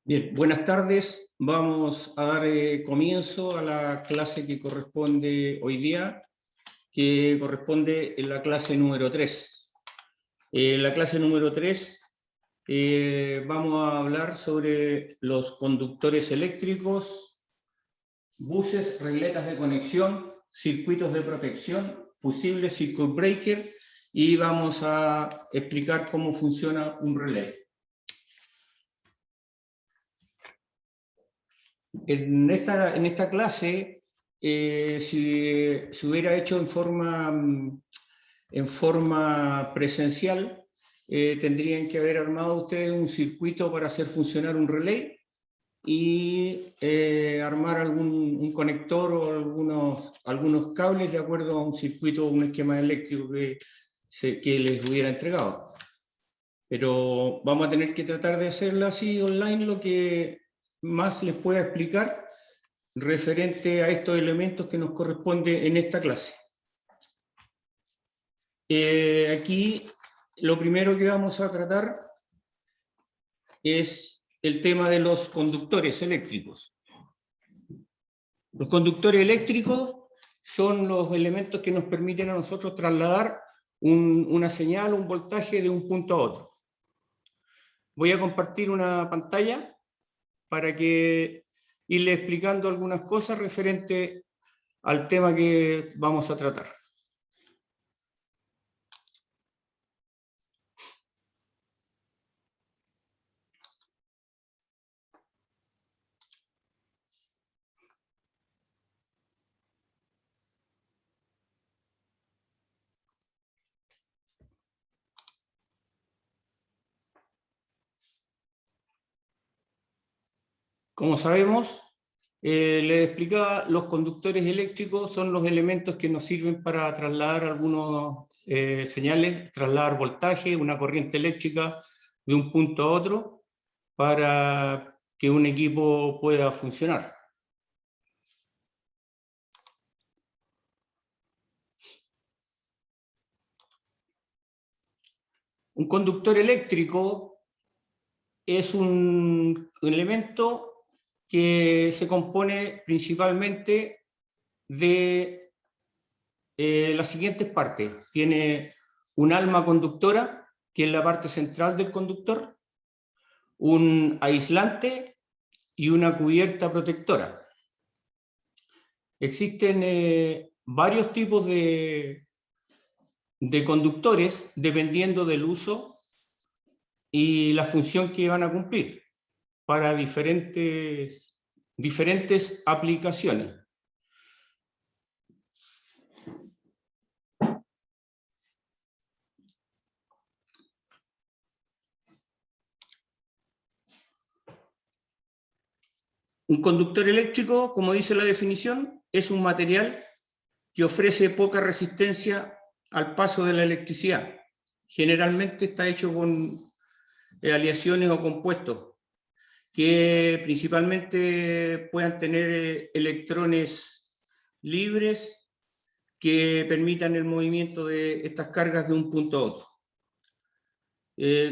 Bien, buenas tardes. Vamos a dar comienzo a la clase que corresponde hoy día, que corresponde en la clase número 3. La clase número 3 vamos a hablar sobre los conductores eléctricos, buses, regletas de conexión, circuitos de protección, fusibles, circuit breaker, y vamos a explicar cómo funciona un relé. En esta clase, si se hubiera hecho en forma presencial, tendrían que haber armado ustedes un circuito para hacer funcionar un relé y armar un conector o algunos cables de acuerdo a un circuito o un esquema eléctrico que les hubiera entregado. Pero vamos a tener que tratar de hacerlo así online, lo que más les pueda explicar referente a estos elementos que nos corresponde en esta clase. Aquí lo primero que vamos a tratar es el tema de los conductores eléctricos. Los conductores eléctricos son los elementos que nos permiten a nosotros trasladar una señal o un voltaje de un punto a otro. Voy a compartir una pantalla para irle explicando algunas cosas referente al tema que vamos a tratar. Como sabemos, les explicaba, los conductores eléctricos son los elementos que nos sirven para trasladar algunas señales, trasladar voltaje, una corriente eléctrica de un punto a otro para que un equipo pueda funcionar. Un conductor eléctrico es un elemento que se compone principalmente de las siguientes partes. Tiene un alma conductora, que es la parte central del conductor, un aislante y una cubierta protectora. Existen varios tipos de conductores dependiendo del uso y la función que van a cumplir para diferentes aplicaciones. Un conductor eléctrico, como dice la definición, es un material que ofrece poca resistencia al paso de la electricidad. Generalmente está hecho con aleaciones o compuestos que principalmente puedan tener electrones libres que permitan el movimiento de estas cargas de un punto a otro.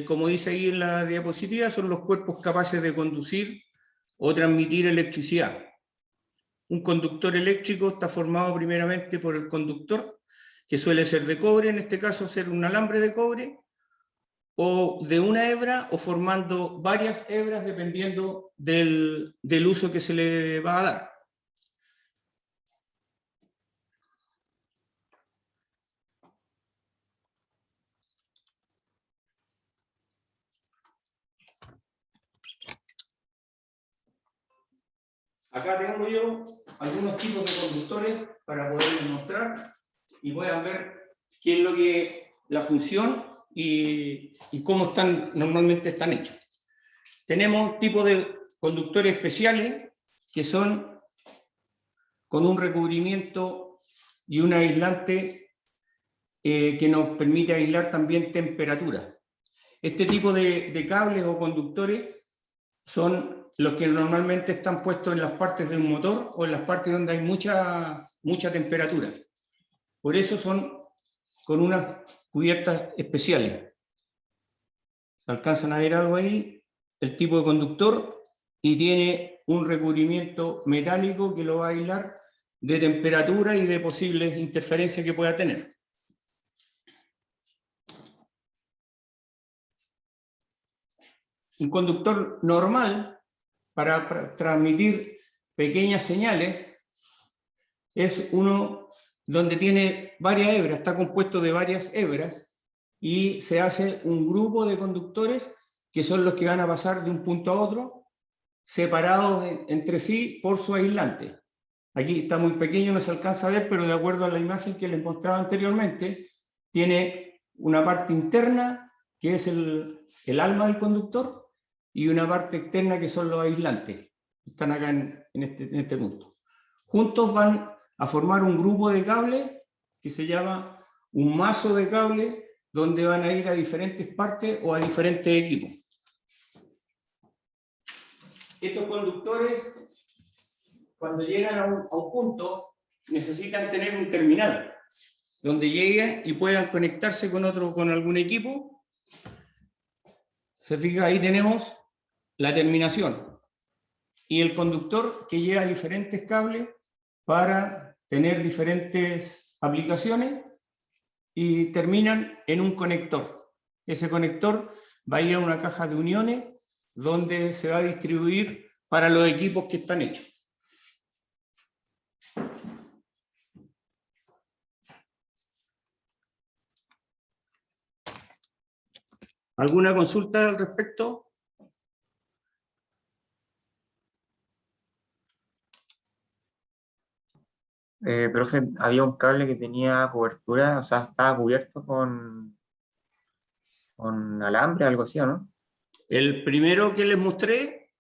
Como dice ahí en la diapositiva, son los cuerpos capaces de conducir o transmitir electricidad. Un conductor eléctrico está formado primeramente por el conductor, que suele ser de cobre, en este caso ser un alambre de cobre, o de una hebra, o formando varias hebras dependiendo del uso que se le va a dar. Acá tengo yo algunos tipos de conductores para poder mostrar y puedan ver qué es lo que la función y cómo normalmente están hechos. Tenemos tipos de conductores especiales que son con un recubrimiento y un aislante que nos permite aislar también temperatura. Este tipo de cables o conductores son los que normalmente están puestos en las partes de un motor o en las partes donde hay mucha temperatura. Por eso son con unas cubiertas especiales. ¿Alcanzan a ver algo ahí? El tipo de conductor y tiene un recubrimiento metálico que lo va a aislar de temperatura y de posibles interferencias que pueda tener. Un conductor normal para transmitir pequeñas señales es uno donde tiene varias hebras, está compuesto de varias hebras y se hace un grupo de conductores que son los que van a pasar de un punto a otro separados entre sí por su aislante. Aquí está muy pequeño, no se alcanza a ver, pero de acuerdo a la imagen que les mostraba anteriormente, tiene una parte interna, que es el alma del conductor, y una parte externa, que son los aislantes. Están acá en este punto. Juntos van a formar un grupo de cables que se llama un mazo de cables, donde van a ir a diferentes partes o a diferentes equipos. Estos conductores, cuando llegan a un punto, necesitan tener un terminal donde lleguen y puedan conectarse con algún equipo. Se fija, ahí tenemos la terminación y el conductor que lleva diferentes cables para tener diferentes aplicaciones y terminan en un conector. Ese conector va a ir a una caja de uniones donde se va a distribuir para los equipos que están hechos. ¿Alguna consulta al respecto? Profe, había un cable que tenía cobertura, o sea, estaba cubierto con alambre, algo así, ¿o no? El primero que les mostré,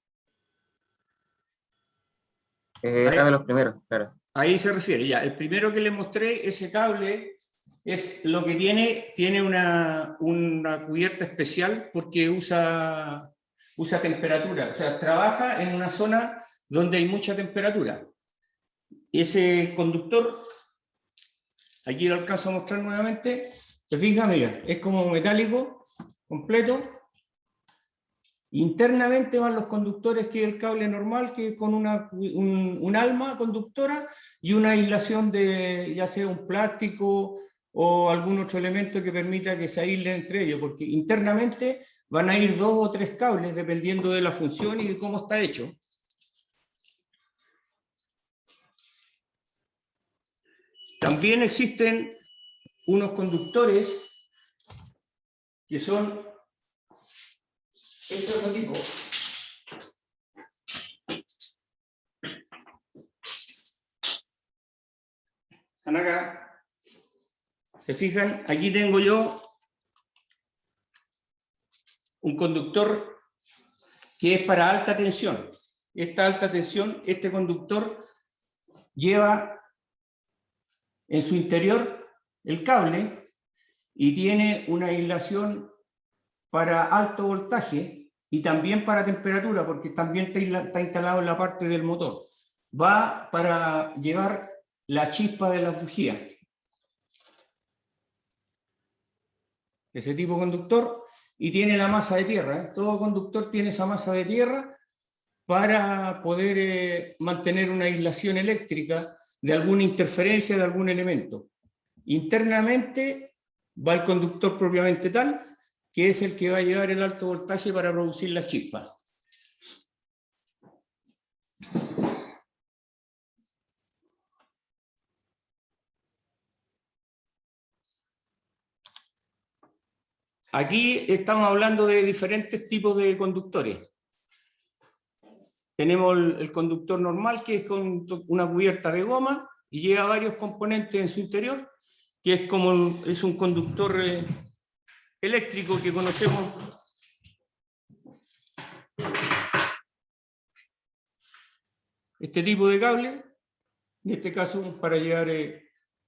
Era de los primeros, claro. ahí se refiere, ya. El primero que les mostré, ese cable, es lo que tiene una cubierta especial porque usa temperatura, o sea, trabaja en una zona donde hay mucha temperatura. Ese conductor, aquí lo alcanzo a mostrar nuevamente, se fija, mira, es como metálico, completo. Internamente van los conductores, que es el cable normal, que es con un alma conductora y una aislación de ya sea un plástico o algún otro elemento que permita que se aíslen entre ellos, porque internamente van a ir 2 o 3 cables dependiendo de la función y de cómo está hecho. También existen unos conductores que son este otro tipo. Están acá. Se fijan, aquí tengo yo un conductor que es para alta tensión. Esta alta tensión, este conductor lleva en su interior el cable y tiene una aislación para alto voltaje y también para temperatura, porque también está instalado en la parte del motor. Va para llevar la chispa de la bujía. Ese tipo de conductor, y tiene la masa de tierra, ¿eh? Todo conductor tiene esa masa de tierra para poder mantener una aislación eléctrica de alguna interferencia de algún elemento. Internamente va el conductor propiamente tal, que es el que va a llevar el alto voltaje para producir las chispas. Aquí estamos hablando de diferentes tipos de conductores. Tenemos el conductor normal, que es con una cubierta de goma y lleva varios componentes en su interior, que es un conductor eléctrico que conocemos. Este tipo de cable, en este caso para llevar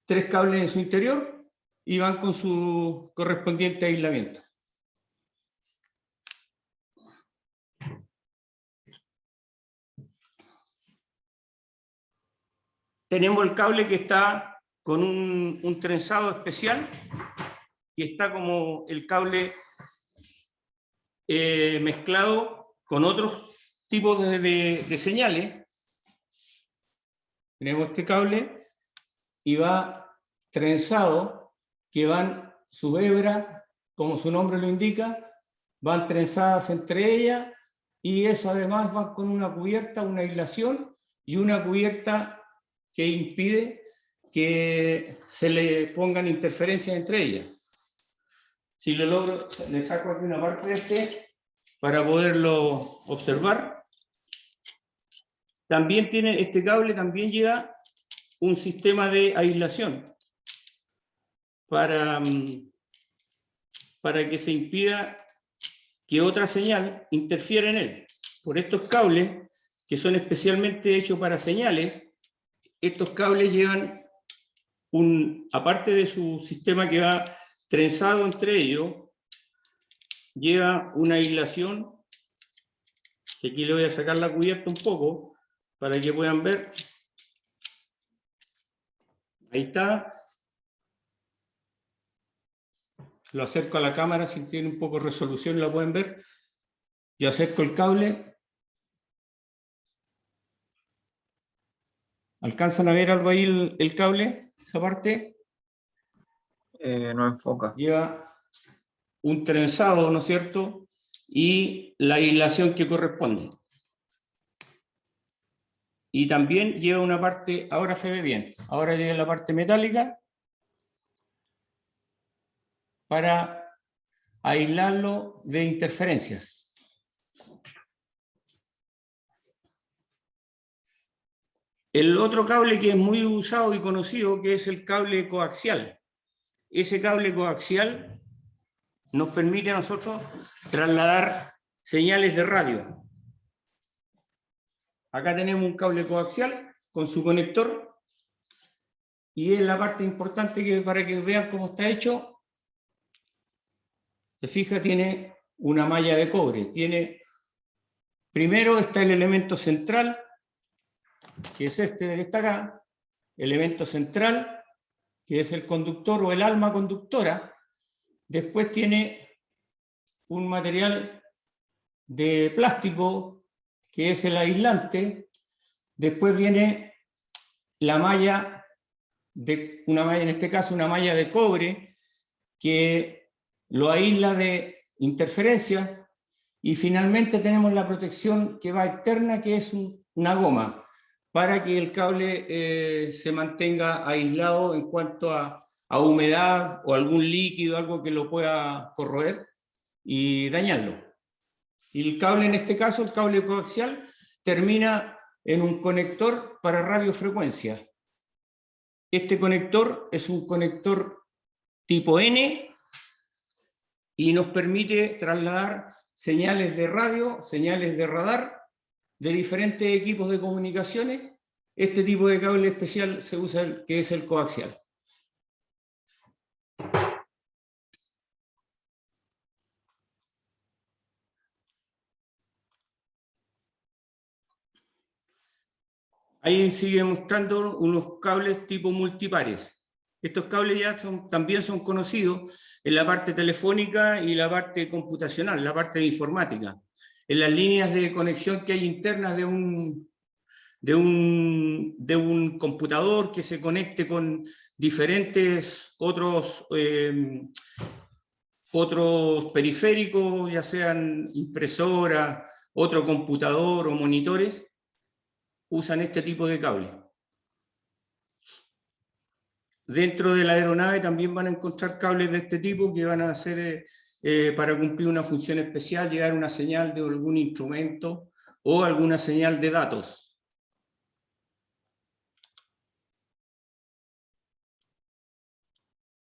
3 cables en su interior y van con su correspondiente aislamiento. Tenemos el cable que está con un trenzado especial, que está como el cable mezclado con otros tipos de señales. Tenemos este cable y va trenzado, que van sus hebras, como su nombre lo indica, van trenzadas entre ellas, y eso además va con una cubierta, una aislación y una cubierta que impide que se le pongan interferencias entre ellas. Si lo logro, le saco aquí una parte de este para poderlo observar. También tiene, este cable también lleva un sistema de aislación para que se impida que otra señal interfiera en él. Por estos cables, que son especialmente hechos para señales, estos cables llevan aparte de su sistema que va trenzado entre ellos, lleva una aislación, que aquí le voy a sacar la cubierta un poco, para que puedan ver. Ahí está. Lo acerco a la cámara, si tiene un poco de resolución la pueden ver. Yo acerco el cable. ¿Alcanzan a ver algo ahí el cable? Esa parte. No enfoca. Lleva un trenzado, ¿no es cierto? Y la aislación que corresponde. Y también lleva una parte, ahora se ve bien, ahora llega la parte metálica para aislarlo de interferencias. El otro cable que es muy usado y conocido, que es el cable coaxial. Ese cable coaxial nos permite a nosotros trasladar señales de radio. Acá tenemos un cable coaxial con su conector, y es la parte importante que para que vean cómo está hecho. Se fija, tiene una malla de cobre. Primero está el elemento central, que es este que está acá, elemento central, que es el conductor o el alma conductora. Después tiene un material de plástico, que es el aislante. Después viene la malla, en este caso una malla de cobre, que lo aísla de interferencias. Y finalmente tenemos la protección que va externa, que es una goma, para que el cable se mantenga aislado en cuanto a humedad o algún líquido, algo que lo pueda corroer y dañarlo. Y el cable, en este caso, el cable coaxial, termina en un conector para radiofrecuencia. Este conector es un conector tipo N y nos permite trasladar señales de radio, señales de radar, de diferentes equipos de comunicaciones. Este tipo de cable especial se usa, que es el coaxial. Ahí sigue mostrando unos cables tipo multipares. Estos cables ya también son conocidos en la parte telefónica y la parte computacional, la parte de informática. En las líneas de conexión que hay internas de un computador que se conecte con diferentes otros periféricos, ya sean impresoras, otro computador o monitores, usan este tipo de cable. Dentro de la aeronave también van a encontrar cables de este tipo que van a ser para cumplir una función especial, llevar una señal de algún instrumento o alguna señal de datos.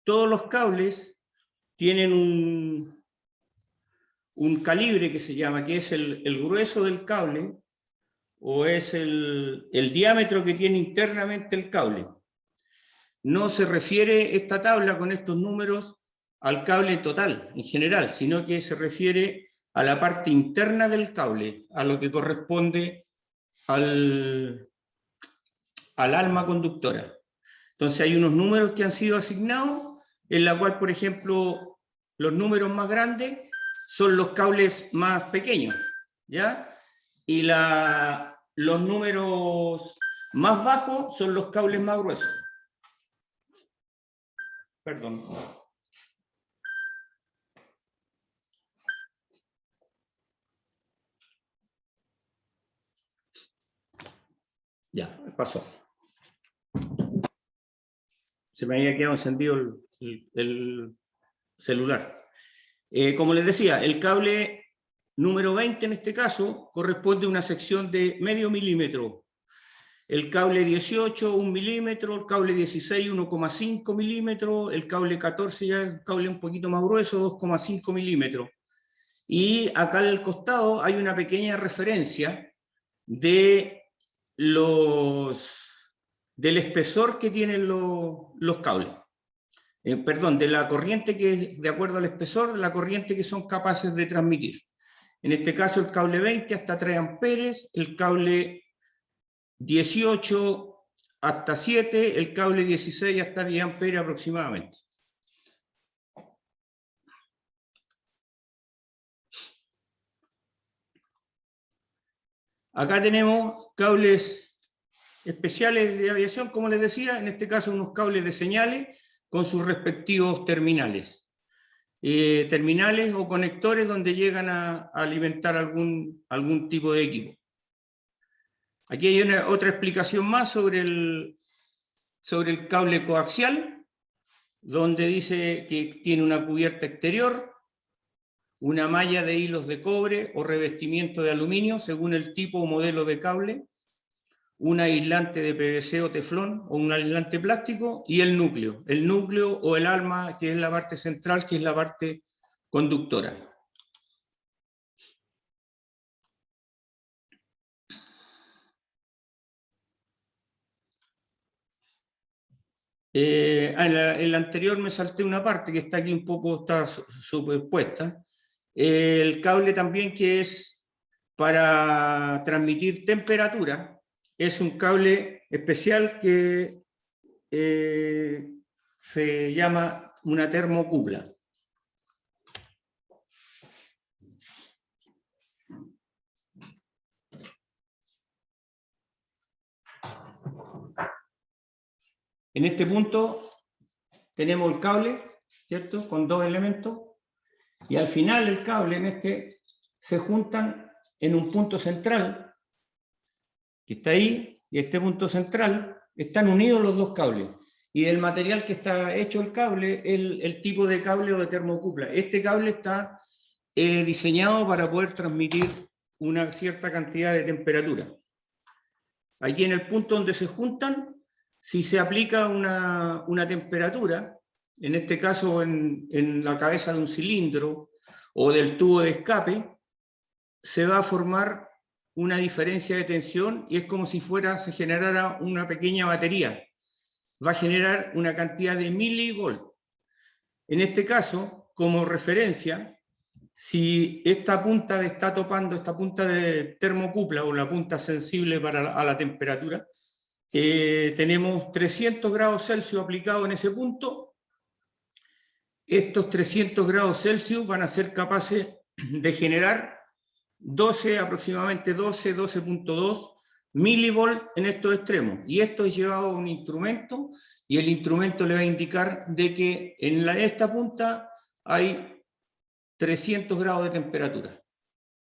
Todos los cables tienen un calibre que se llama, que es el grueso del cable, o es el diámetro que tiene internamente el cable. No se refiere esta tabla con estos números al cable total en general, sino que se refiere a la parte interna del cable, a lo que corresponde al alma conductora. Entonces hay unos números que han sido asignados, en la cual, por ejemplo, los números más grandes son los cables más pequeños, ¿ya? y los números más bajos son los cables más gruesos. Perdón. Ya, pasó. Se me había quedado encendido el celular. Como les decía, el cable número 20 en este caso corresponde a una sección de medio milímetro. El cable 18, 1 milímetro, el cable 16, 1,5 milímetros, el cable 14 ya es un cable un poquito más grueso, 2,5 milímetros. Y acá al costado hay una pequeña referencia de del espesor que tienen los cables. Perdón, de la corriente que es de acuerdo al espesor, de la corriente que son capaces de transmitir. En este caso el cable 20 hasta 3 amperes, el cable 18 hasta 7, el cable 16 hasta 10 amperes aproximadamente. Acá tenemos cables especiales de aviación, como les decía, en este caso unos cables de señales con sus respectivos terminales. Terminales o conectores donde llegan a alimentar algún tipo de equipo. Aquí hay otra explicación más sobre el cable coaxial, donde dice que tiene una cubierta exterior, una malla de hilos de cobre o revestimiento de aluminio, según el tipo o modelo de cable, un aislante de PVC o teflón o un aislante plástico, y el núcleo o el alma, que es la parte central, que es la parte conductora. En la anterior me salté una parte que está aquí un poco, está superpuesta. El cable también que es para transmitir temperatura, es un cable especial que se llama una termocupla. En este punto tenemos el cable, ¿cierto? Con dos elementos, y al final el cable en este se juntan en un punto central, que está ahí, y este punto central, están unidos los dos cables. Y del material que está hecho el cable, el tipo de cable o de termocupla. Este cable está diseñado para poder transmitir una cierta cantidad de temperatura. Aquí en el punto donde se juntan, si se aplica una temperatura, en este caso en la cabeza de un cilindro o del tubo de escape, se va a formar una diferencia de tensión y es como si se generara una pequeña batería. Va a generar una cantidad de milivolt. En este caso, como referencia, si esta punta está topando, esta punta de termocupla o la punta sensible a la temperatura, tenemos 300 grados Celsius aplicados en ese punto. Estos 300 grados Celsius van a ser capaces de generar aproximadamente 12.2 milivolt en estos extremos. Y esto es llevado a un instrumento y el instrumento le va a indicar de que en esta punta hay 300 grados de temperatura.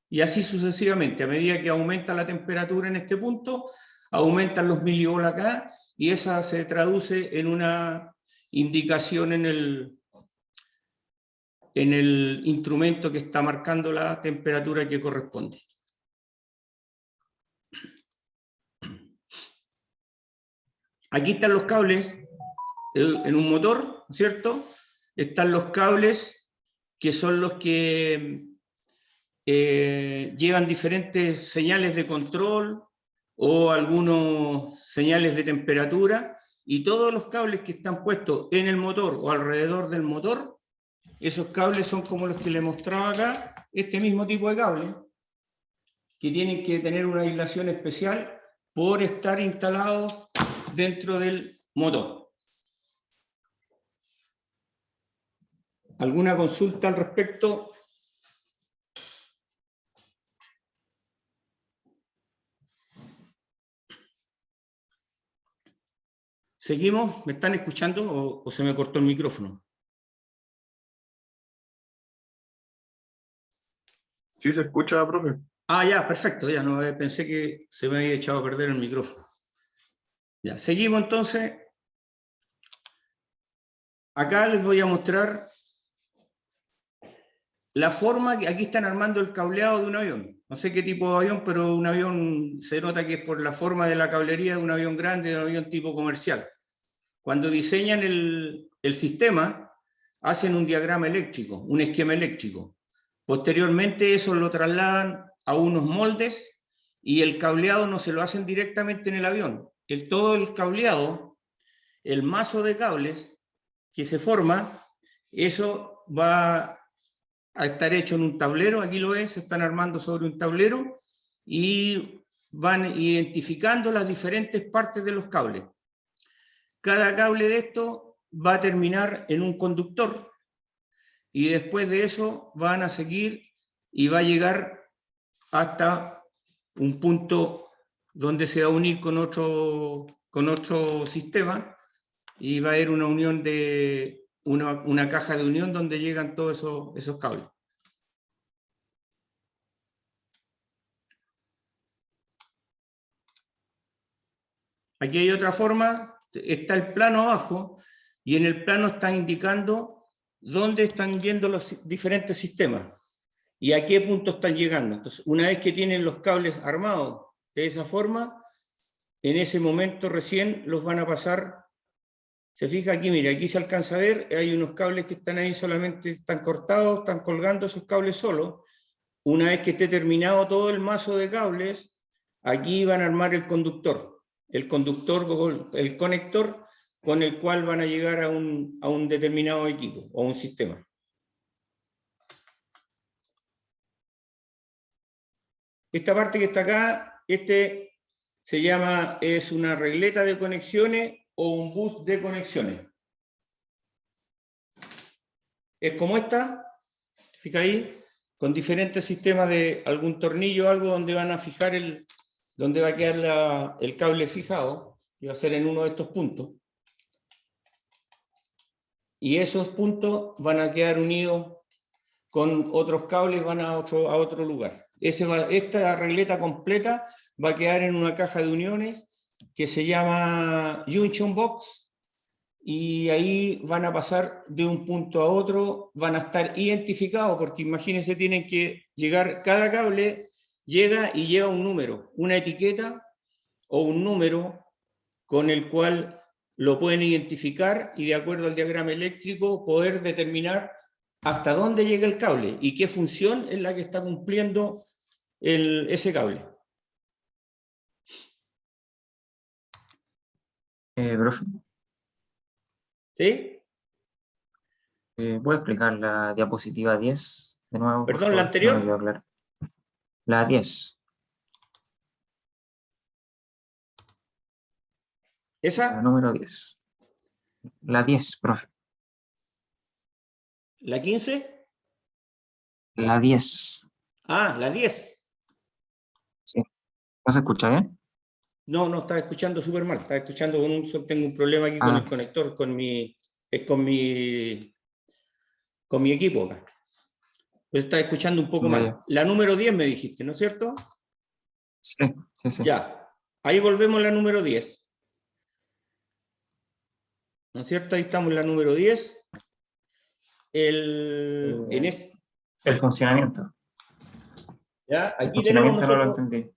Y así sucesivamente, a medida que aumenta la temperatura en este punto, aumentan los milivolt acá, y esa se traduce en una indicación en el instrumento que está marcando la temperatura que corresponde. Aquí están los cables en un motor, ¿cierto? Están los cables que son los que llevan diferentes señales de control o algunos señales de temperatura, y todos los cables que están puestos en el motor o alrededor del motor, esos cables son como los que le mostraba acá, este mismo tipo de cable, que tienen que tener una aislación especial por estar instalados dentro del motor. ¿Alguna consulta al respecto? ¿Seguimos? ¿Me están escuchando o se me cortó el micrófono? Sí, se escucha, profe. Ah, ya, perfecto, ya no pensé que se me había echado a perder el micrófono. Ya, seguimos entonces. Acá les voy a mostrar la forma que aquí están armando el cableado de un avión. No sé qué tipo de avión, pero un avión se nota que es por la forma de la cablería de un avión grande, de un avión tipo comercial. Cuando diseñan el sistema, hacen un diagrama eléctrico, un esquema eléctrico. Posteriormente eso lo trasladan a unos moldes y el cableado no se lo hacen directamente en el avión. Todo el cableado, el mazo de cables que se forma, eso va a estar hecho en un tablero, aquí lo ven, se están armando sobre un tablero y van identificando las diferentes partes de los cables. Cada cable de esto va a terminar en un conductor y después de eso van a seguir y va a llegar hasta un punto donde se va a unir con otro sistema y va a haber una unión de una caja de unión donde llegan todos esos cables. Aquí hay otra forma, está el plano abajo y en el plano está indicando dónde están yendo los diferentes sistemas y a qué punto están llegando. Entonces, una vez que tienen los cables armados de esa forma, en ese momento recién los van a pasar. Se fija aquí, mira, aquí se alcanza a ver, hay unos cables que están ahí solamente, están cortados, están colgando esos cables solos. Una vez que esté terminado todo el mazo de cables, aquí van a armar el conductor, el conector con el cual van a llegar a un determinado equipo o un sistema. Esta parte que está acá, se llama, es una regleta de conexiones o un bus de conexiones. Es como esta, fija ahí, con diferentes sistemas de algún tornillo o algo donde van a fijar donde va a quedar el cable fijado, y va a ser en uno de estos puntos. Y esos puntos van a quedar unidos con otros cables, van a otro lugar. Esta regleta completa va a quedar en una caja de uniones que se llama Junction Box, y ahí van a pasar de un punto a otro, van a estar identificados, porque imagínense, tienen que llegar, cada cable llega y lleva un número, una etiqueta o un número con el cual lo pueden identificar y de acuerdo al diagrama eléctrico poder determinar hasta dónde llega el cable y qué función es la que está cumpliendo ese cable. Profe, ¿Sí? ¿puede explicar la diapositiva 10 de nuevo, por ¿Perdón, la favor? No me quedó anterior? claro. La 10. La ¿Esa? número 10. La 10, profe. ¿La 15? La 10. Ah, la 10. Sí. ¿No se escucha bien? No, no, estaba escuchando súper mal. Estaba escuchando tengo un problema aquí con el conector, con mi equipo acá. Pero estaba escuchando un poco mal. Ya. La número 10 me dijiste, ¿no es cierto? Sí, sí, sí. Ya. Ahí volvemos a la número 10. ¿No es cierto? Ahí estamos en la número 10. El funcionamiento. Ya, El aquí tenemos funcionamiento no lo nosotros. entendí.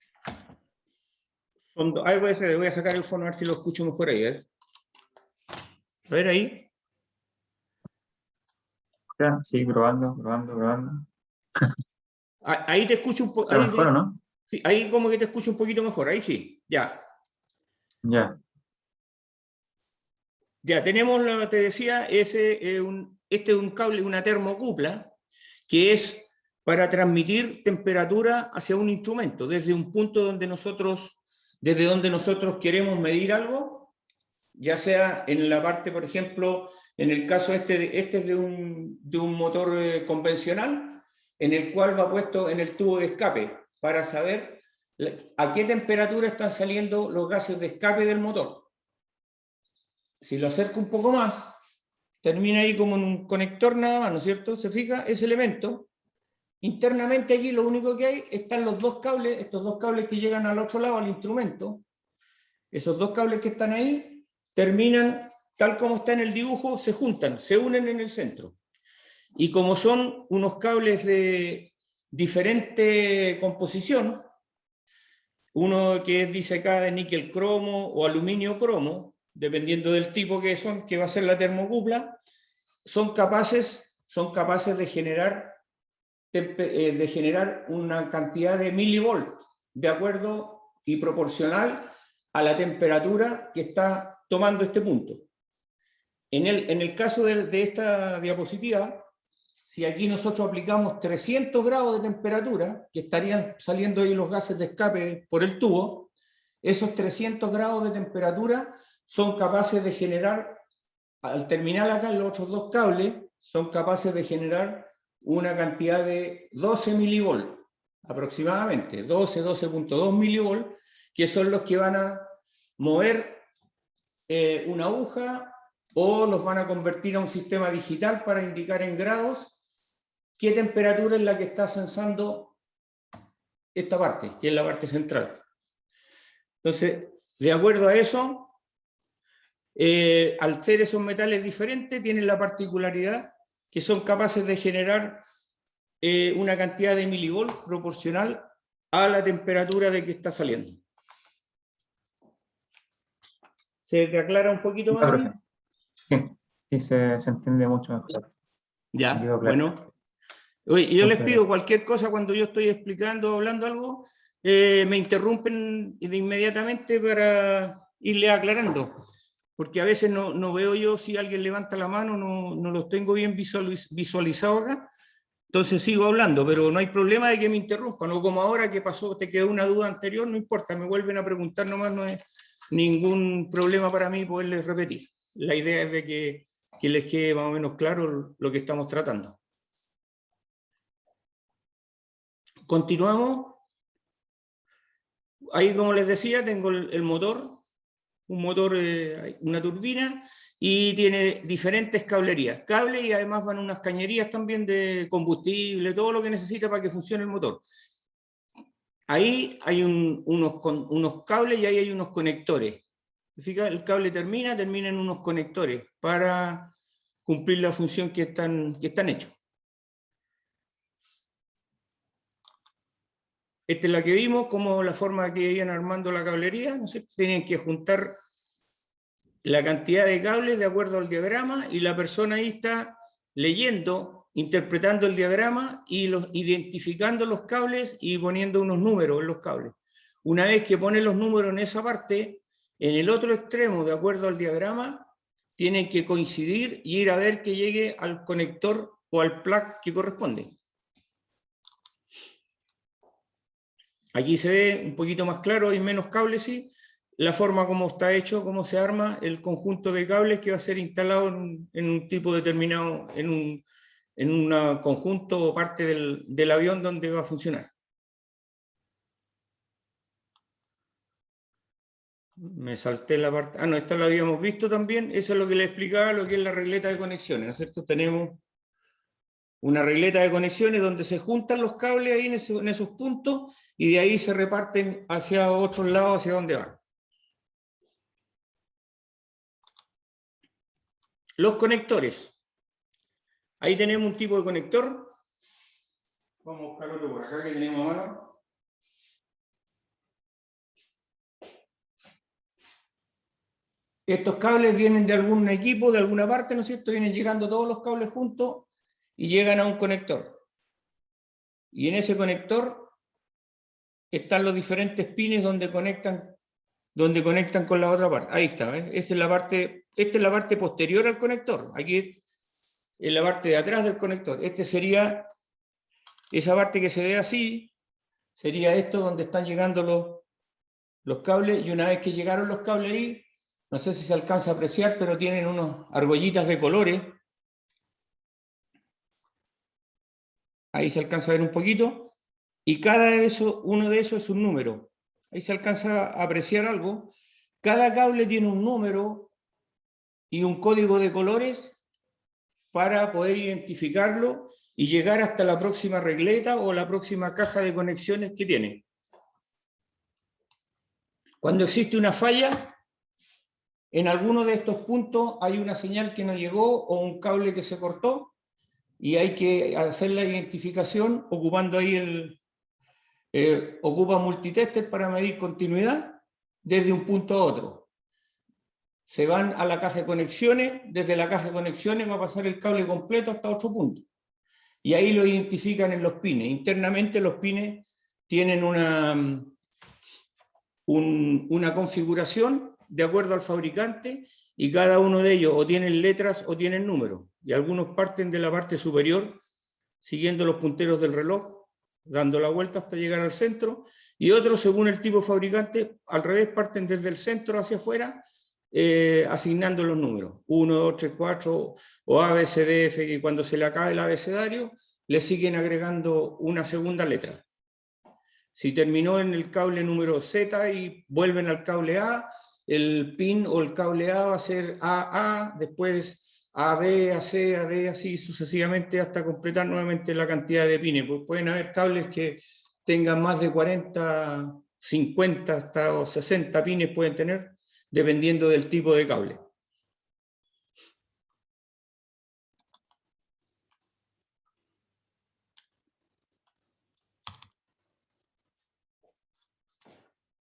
Ahí voy a sacar el fono a ver si lo escucho mejor ahí. A ver ahí. Ya, sí, probando. Ahí te escucho un poco. ¿Está mejor o no? Sí, ahí como que te escucho un poquito mejor. Ahí sí. Ya. Ya. Ya tenemos, te decía, este es un cable, una termocupla, que es para transmitir temperatura hacia un instrumento, desde un punto desde donde nosotros queremos medir algo, ya sea en la parte, por ejemplo, en el caso este es de un motor convencional, en el cual va puesto en el tubo de escape, para saber a qué temperatura están saliendo los gases de escape del motor. si lo acerco un poco más, termina ahí como en un conector nada más, ¿no es cierto? ¿Se fija? Ese elemento. Internamente allí lo único que hay están los dos cables, estos dos cables que llegan al otro lado, al instrumento. Esos dos cables que están ahí terminan, tal como está en el dibujo, se juntan, se unen en el centro. Y como son unos cables de diferente composición, uno que dice acá de níquel cromo o aluminio cromo, dependiendo del tipo que son, que va a ser la termocupla, son capaces de generar una cantidad de milivolt de acuerdo y proporcional a la temperatura que está tomando este punto. En el caso de esta diapositiva, si aquí nosotros aplicamos 300 grados de temperatura, que estarían saliendo ahí los gases de escape por el tubo, esos 300 grados de temperatura son capaces de generar, al terminar acá en los otros dos cables, son capaces de generar una cantidad de 12 milivolt, aproximadamente, 12.2 milivolt, que son los que van a mover una aguja o los van a convertir a un sistema digital para indicar en grados qué temperatura es la que está sensando esta parte, que es la parte central. Entonces, de acuerdo a eso, al ser esos metales diferentes, tienen la particularidad que son capaces de generar una cantidad de milivolt proporcional a la temperatura de que está saliendo. ¿Se te aclara un poquito más? Profe. Sí, se entiende mucho mejor. Ya, Claro. bueno. Oye, yo les pido cualquier cosa cuando yo estoy explicando o hablando algo, me interrumpen de inmediatamente para irle aclarando, porque a veces no veo yo si alguien levanta la mano, no los tengo bien visualizado acá, entonces sigo hablando, pero no hay problema de que me interrumpan, o como ahora que pasó, te quedó una duda anterior, no importa, me vuelven a preguntar nomás, no es ningún problema para mí poderles repetir. La idea es de que les quede más o menos claro lo que estamos tratando. Continuamos. Ahí, como les decía, tengo el motor, un motor, una turbina, y tiene diferentes cablerías. Cables y además van unas cañerías también de combustible, todo lo que necesita para que funcione el motor. Ahí hay unos cables y ahí hay unos conectores. Fíjate, el cable termina en unos conectores para cumplir la función que están hechos. Esta es la que vimos, como la forma que iban armando la cablería, ¿no sé? Tienen que juntar la cantidad de cables de acuerdo al diagrama y la persona ahí está leyendo, interpretando el diagrama y identificando los cables y poniendo unos números en los cables. Una vez que pone los números en esa parte, en el otro extremo, de acuerdo al diagrama, tienen que coincidir y ir a ver que llegue al conector o al plug que corresponde. Aquí se ve un poquito más claro, hay menos cables, sí. La forma como está hecho, cómo se arma el conjunto de cables que va a ser instalado en un tipo determinado, en un conjunto o parte del avión donde va a funcionar. Me salté la parte... Ah, no, esta la habíamos visto también. Eso es lo que le explicaba, lo que es la regleta de conexiones, ¿no es cierto? Tenemos una regleta de conexiones donde se juntan los cables ahí en esos puntos y de ahí se reparten hacia otros lados, hacia donde van. Los conectores. Ahí tenemos un tipo de conector. Vamos a buscar otro por acá que tenemos a mano. Estos cables vienen de algún equipo, de alguna parte, ¿no es cierto? Vienen llegando todos los cables juntos y llegan a un conector. Y en ese conector están los diferentes pines donde conectan con la otra parte. Ahí está, ¿ves? Esta es la parte posterior al conector. Aquí es la parte de atrás del conector. Este sería, esa parte que se ve así, sería esto donde están llegando los cables, y una vez que llegaron los cables ahí, no sé si se alcanza a apreciar, pero tienen unas argollitas de colores. Ahí se alcanza a ver un poquito. Y uno de esos es un número. Ahí se alcanza a apreciar algo. Cada cable tiene un número y un código de colores para poder identificarlo y llegar hasta la próxima regleta o la próxima caja de conexiones que tiene. Cuando existe una falla, en alguno de estos puntos hay una señal que no llegó o un cable que se cortó y hay que hacer la identificación ocupando ahí ocupa multitester para medir continuidad desde un punto a otro. Se van a la caja de conexiones, desde la caja de conexiones va a pasar el cable completo hasta otro punto. Y ahí lo identifican en los pines. Internamente los pines tienen una configuración de acuerdo al fabricante y cada uno de ellos o tienen letras o tienen números. Y algunos parten de la parte superior siguiendo los punteros del reloj, dando la vuelta hasta llegar al centro, y otros, según el tipo fabricante, al revés, parten desde el centro hacia afuera, asignando los números, 1, 2, 3, 4, o A, B, C, D, F, y cuando se le acabe el abecedario, le siguen agregando una segunda letra. Si terminó en el cable número Z y vuelven al cable A, el pin o el cable A va a ser AA, después a B, a C, a D, así sucesivamente hasta completar nuevamente la cantidad de pines. Pues pueden haber cables que tengan más de 40, 50 hasta 60 pines pueden tener, dependiendo del tipo de cable.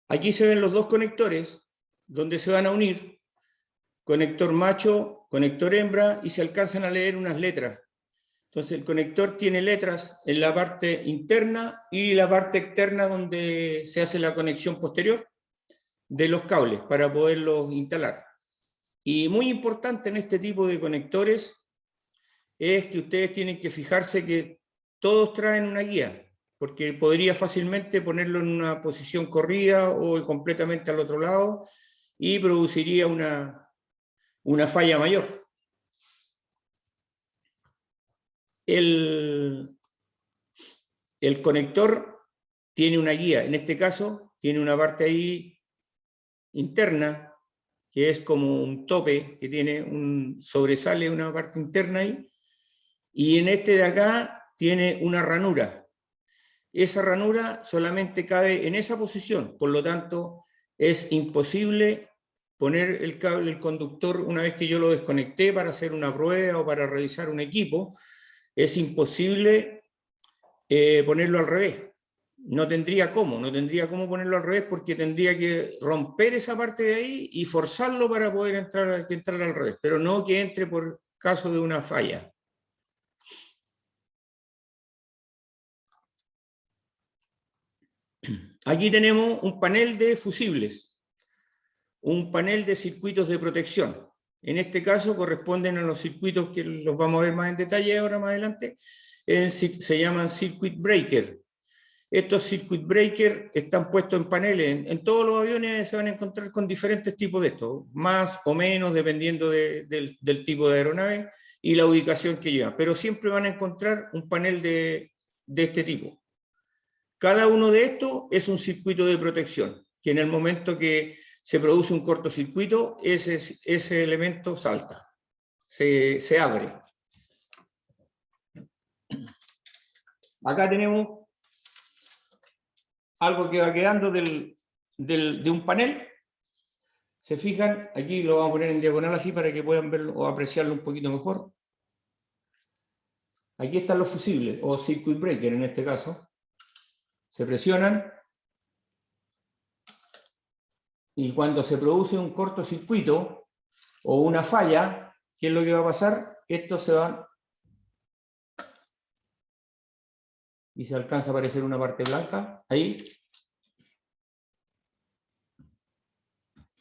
Aquí se ven los dos conectores donde se van a unir, conector macho, conector hembra, y se alcanzan a leer unas letras. Entonces el conector tiene letras en la parte interna y la parte externa donde se hace la conexión posterior de los cables para poderlos instalar. Y muy importante en este tipo de conectores es que ustedes tienen que fijarse que todos traen una guía, porque podría fácilmente ponerlo en una posición corrida o completamente al otro lado y produciría una falla mayor. El conector tiene una guía, en este caso tiene una parte ahí interna, que es como un tope, que tiene sobresale una parte interna ahí, y en este de acá tiene una ranura. Esa ranura solamente cabe en esa posición, por lo tanto es imposible poner el cable, el conductor, una vez que yo lo desconecté para hacer una prueba o para revisar un equipo, es imposible ponerlo al revés. No tendría cómo ponerlo al revés porque tendría que romper esa parte de ahí y forzarlo para poder entrar al revés, pero no que entre por caso de una falla. Aquí tenemos un panel de fusibles, un panel de circuitos de protección. En este caso corresponden a los circuitos que los vamos a ver más en detalle ahora más adelante, se llaman circuit breaker. Estos circuit breaker están puestos en paneles. En todos los aviones se van a encontrar con diferentes tipos de estos, más o menos dependiendo del tipo de aeronave y la ubicación que llevan, pero siempre van a encontrar un panel de este tipo. Cada uno de estos es un circuito de protección, que en el momento que se produce un cortocircuito, ese elemento salta, se abre. Acá tenemos algo que va quedando de un panel. Se fijan, aquí lo vamos a poner en diagonal así para que puedan verlo o apreciarlo un poquito mejor. Aquí están los fusibles, o circuit breaker en este caso. Se presionan y cuando se produce un cortocircuito o una falla, ¿qué es lo que va a pasar? Estos se van y se alcanza a aparecer una parte blanca, ahí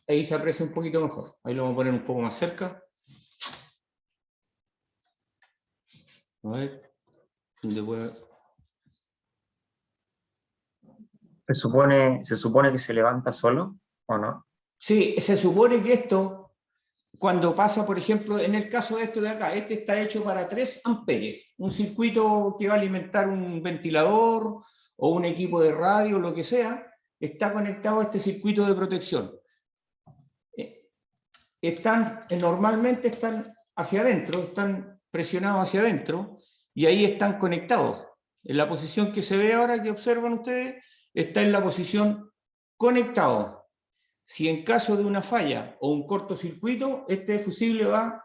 se aprecia un poquito mejor. Ahí lo vamos a poner un poco más cerca. A ver, ¿dónde puede? ¿Se supone que se levanta solo o no? Sí, se supone que esto, cuando pasa, por ejemplo, en el caso de esto de acá, este está hecho para 3 amperes, un circuito que va a alimentar un ventilador o un equipo de radio, lo que sea, está conectado a este circuito de protección. normalmente están hacia adentro, están presionados hacia adentro, y ahí están conectados. En la posición que se ve ahora, que observan ustedes, está en la posición conectado. Si en caso de una falla o un cortocircuito, este fusible va a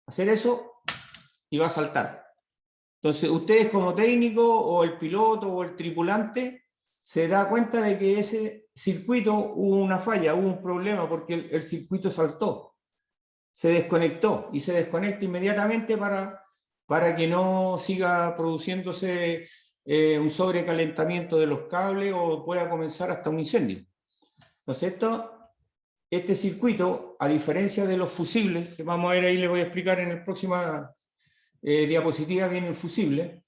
hacer eso y va a saltar. Entonces, ustedes como técnico, o el piloto, o el tripulante, se da cuenta de que ese circuito hubo una falla, hubo un problema, porque el circuito saltó, se desconectó, y se desconecta inmediatamente para que no siga produciéndose un sobrecalentamiento de los cables o pueda comenzar hasta un incendio. Entonces, este circuito, a diferencia de los fusibles, que vamos a ver ahí, les voy a explicar en la próxima diapositiva, viene el fusible,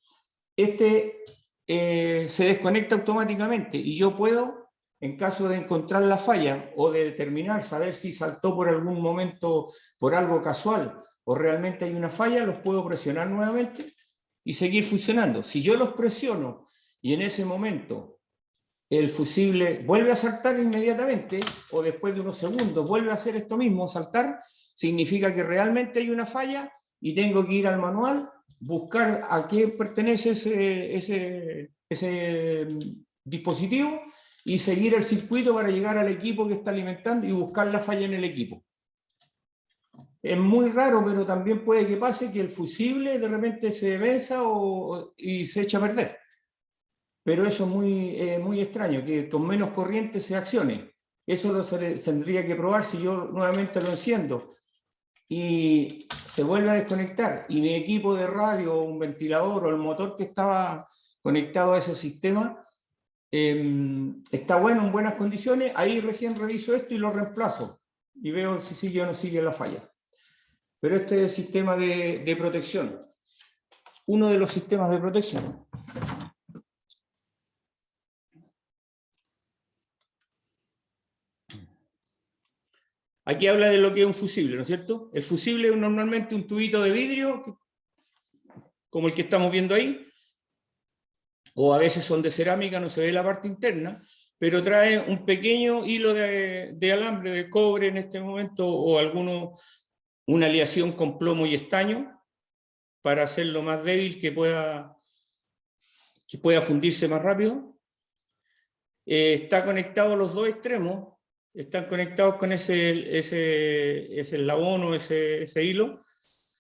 se desconecta automáticamente, y yo puedo, en caso de encontrar la falla o de determinar, saber si saltó por algún momento por algo casual o realmente hay una falla, los puedo presionar nuevamente y seguir funcionando. Si yo los presiono y en ese momento el fusible vuelve a saltar inmediatamente, o después de unos segundos vuelve a hacer esto mismo, saltar, significa que realmente hay una falla y tengo que ir al manual, buscar a qué pertenece ese dispositivo y seguir el circuito para llegar al equipo que está alimentando y buscar la falla en el equipo. Es muy raro, pero también puede que pase que el fusible de repente se venza y se echa a perder. Pero eso es muy extraño, que con menos corriente se accione. Eso lo tendría que probar si yo nuevamente lo enciendo y se vuelve a desconectar, y mi equipo de radio, o un ventilador, o el motor que estaba conectado a ese sistema, está bueno, en buenas condiciones, ahí recién reviso esto y lo reemplazo, y veo si sigue o no sigue la falla. Pero este es el sistema de protección, uno de los sistemas de protección. Aquí habla de lo que es un fusible, ¿no es cierto? El fusible es normalmente un tubito de vidrio, como el que estamos viendo ahí, o a veces son de cerámica, no se ve la parte interna, pero trae un pequeño hilo de alambre, de cobre en este momento, o una aleación con plomo y estaño, para hacerlo más débil, que pueda fundirse más rápido. Está conectado a los dos extremos, están conectados con ese eslabón o ese hilo,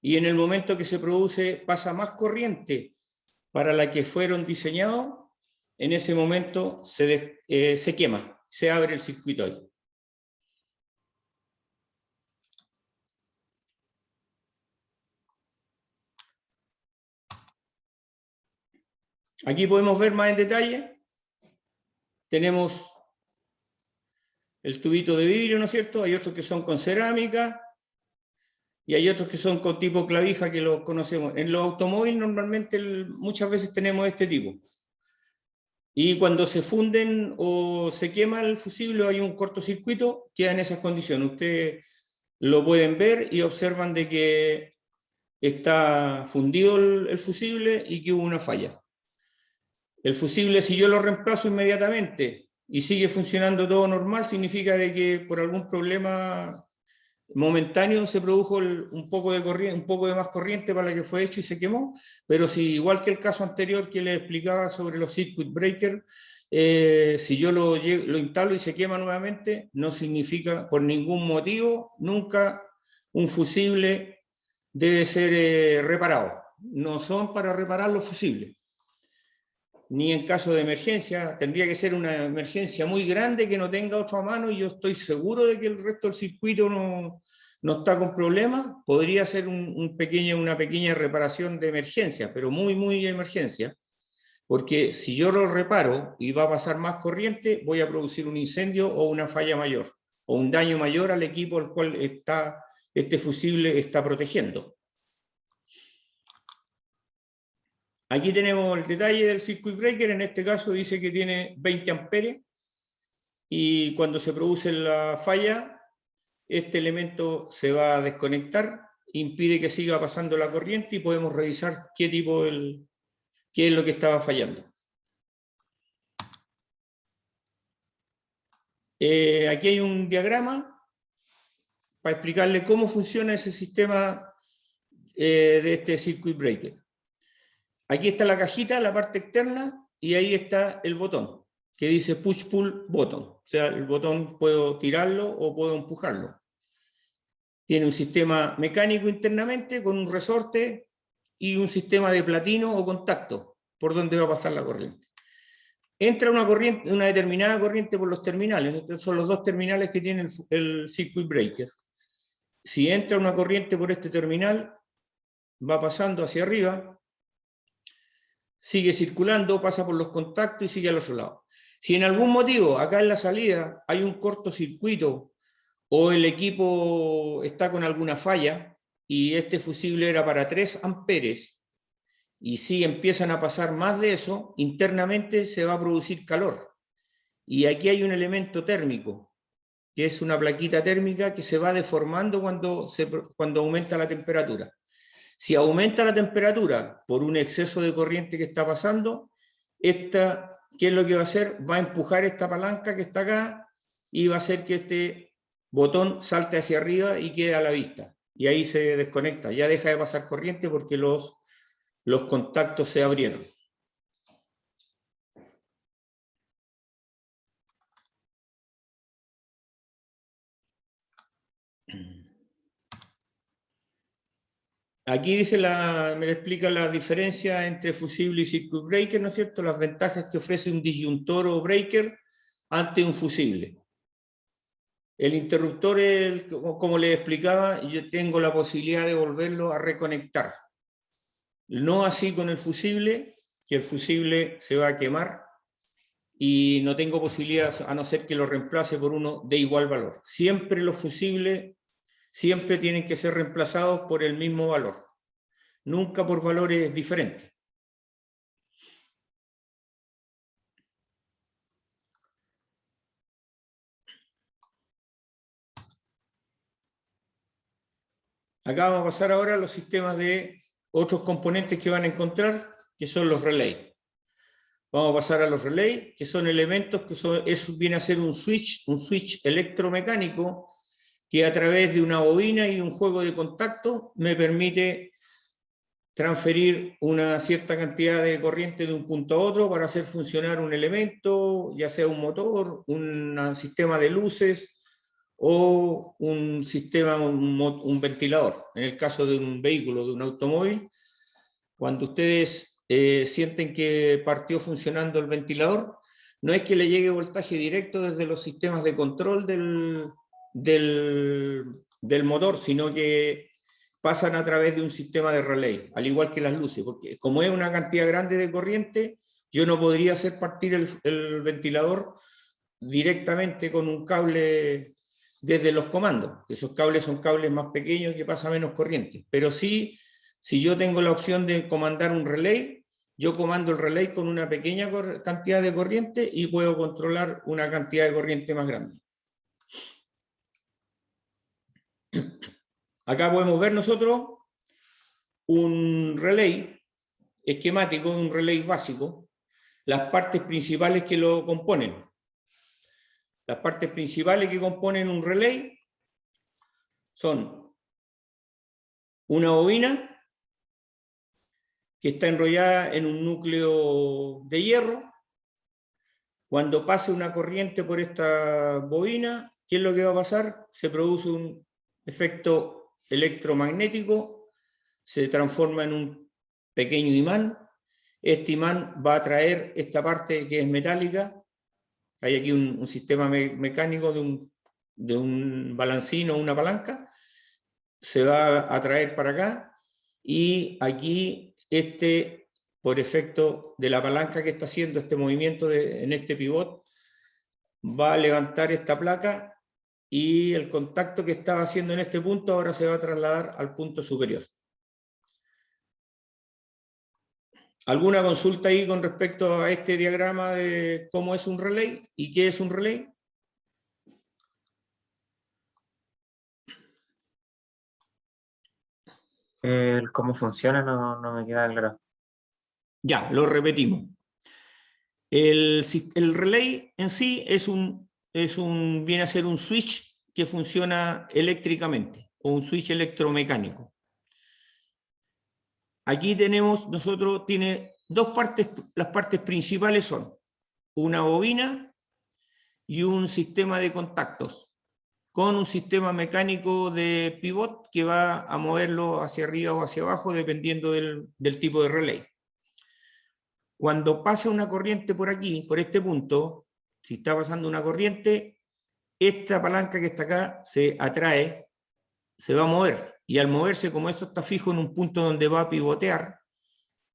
y en el momento que se produce, pasa más corriente para la que fueron diseñados, en ese momento se quema, se abre el circuito ahí. Aquí podemos ver más en detalle. Tenemos el tubito de vidrio, ¿no es cierto? Hay otros que son con cerámica, y hay otros que son con tipo clavija, que los conocemos. En los automóviles normalmente muchas veces tenemos este tipo. Y cuando se funden o se quema el fusible, hay un cortocircuito, queda en esas condiciones. Ustedes lo pueden ver y observan de que está fundido el fusible y que hubo una falla. El fusible, si yo lo reemplazo inmediatamente y sigue funcionando todo normal, significa de que por algún problema momentáneo se produjo un poco de corriente, un poco de más corriente para la que fue hecho y se quemó. Pero si, igual que el caso anterior que les explicaba sobre los circuit breakers, si yo lo instalo y se quema nuevamente, no significa por ningún motivo, nunca un fusible debe ser reparado. No son para reparar los fusibles, ni en caso de emergencia. Tendría que ser una emergencia muy grande que no tenga otro a mano, y yo estoy seguro de que el resto del circuito no está con problemas. Podría ser una pequeña reparación de emergencia, pero muy emergencia, porque si yo lo reparo y va a pasar más corriente, voy a producir un incendio o una falla mayor, o un daño mayor al equipo al cual este fusible está protegiendo. Aquí tenemos el detalle del circuit breaker. En este caso dice que tiene 20 amperes, y cuando se produce la falla, este elemento se va a desconectar, impide que siga pasando la corriente, y podemos revisar qué es lo que estaba fallando. Aquí hay un diagrama para explicarle cómo funciona ese sistema de este circuit breaker. Aquí está la cajita, la parte externa, y ahí está el botón, que dice push-pull button. O sea, el botón puedo tirarlo o puedo empujarlo. Tiene un sistema mecánico internamente con un resorte y un sistema de platino o contacto por donde va a pasar la corriente. Entra una determinada corriente por los terminales. Estos son los dos terminales que tiene el circuit breaker. Si entra una corriente por este terminal, va pasando hacia arriba, sigue circulando, pasa por los contactos y sigue al otro lado. Si en algún motivo acá en la salida hay un cortocircuito o el equipo está con alguna falla y este fusible era para 3 amperes, y si empiezan a pasar más de eso, internamente se va a producir calor. Y aquí hay un elemento térmico, que es una plaquita térmica que se va deformando cuando aumenta la temperatura. Si aumenta la temperatura por un exceso de corriente que está pasando, ¿qué es lo que va a hacer? Va a empujar esta palanca que está acá y va a hacer que este botón salte hacia arriba y quede a la vista. Y ahí se desconecta, ya deja de pasar corriente porque los contactos se abrieron. Aquí dice me explica la diferencia entre fusible y circuit breaker, ¿no es cierto? Las ventajas que ofrece un disyuntor o breaker ante un fusible. El interruptor, como les explicaba, yo tengo la posibilidad de volverlo a reconectar. No así con el fusible, que el fusible se va a quemar y no tengo posibilidad, a no ser que lo reemplace por uno de igual valor. Siempre los fusibles tienen que ser reemplazados por el mismo valor, nunca por valores diferentes. Acá vamos a pasar ahora a los sistemas de otros componentes que van a encontrar, que son los relays. Vamos a pasar a los relays, que son elementos eso viene a ser un switch electromecánico que a través de una bobina y un juego de contacto me permite transferir una cierta cantidad de corriente de un punto a otro para hacer funcionar un elemento, ya sea un motor, un sistema de luces o un sistema, un ventilador. En el caso de un vehículo, de un automóvil, cuando ustedes sienten que partió funcionando el ventilador, no es que le llegue voltaje directo desde los sistemas de control del motor, sino que pasan a través de un sistema de relay, al igual que las luces, porque como es una cantidad grande de corriente, yo no podría hacer partir el ventilador directamente con un cable desde los comandos. Esos cables son cables más pequeños que pasa menos corriente, pero sí, si yo tengo la opción de comandar un relay, yo comando el relay con una pequeña cantidad de corriente y puedo controlar una cantidad de corriente más grande. Acá podemos ver nosotros un relay esquemático, un relay básico, las partes principales que lo componen. Las partes principales que componen un relay son una bobina que está enrollada en un núcleo de hierro. Cuando pase una corriente por esta bobina, ¿qué es lo que va a pasar? Se produce un efecto electromagnético, se transforma en un pequeño imán. Este imán va a atraer esta parte que es metálica. Hay aquí un sistema mecánico de un balancín o una palanca. Se va a atraer para acá y aquí por efecto de la palanca que está haciendo este movimiento en este pivot, va a levantar esta placa y el contacto que estaba haciendo en este punto ahora se va a trasladar al punto superior. ¿Alguna consulta ahí con respecto a este diagrama de cómo es un relay y qué es un relay? ¿Cómo funciona? No me queda claro. Ya, lo repetimos. El relay en sí viene a ser un switch que funciona eléctricamente, o un switch electromecánico. Aquí tenemos, tiene dos partes, las partes principales son una bobina y un sistema de contactos, con un sistema mecánico de pivot que va a moverlo hacia arriba o hacia abajo, dependiendo del tipo de relay. Cuando pasa una corriente por aquí, por este punto, si está pasando una corriente, esta palanca que está acá se atrae, se va a mover, y al moverse, como esto está fijo en un punto donde va a pivotear,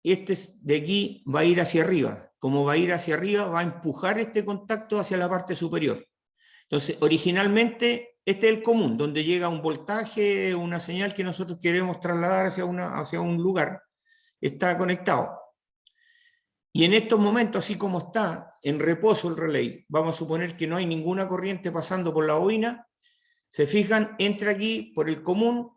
este de aquí va a ir hacia arriba. Como va a ir hacia arriba, va a empujar este contacto hacia la parte superior. Entonces, originalmente, este es el común, donde llega un voltaje, una señal que nosotros queremos trasladar hacia un lugar, está conectado. Y en estos momentos, así como está en reposo el relay, vamos a suponer que no hay ninguna corriente pasando por la bobina, se fijan, entra aquí por el común,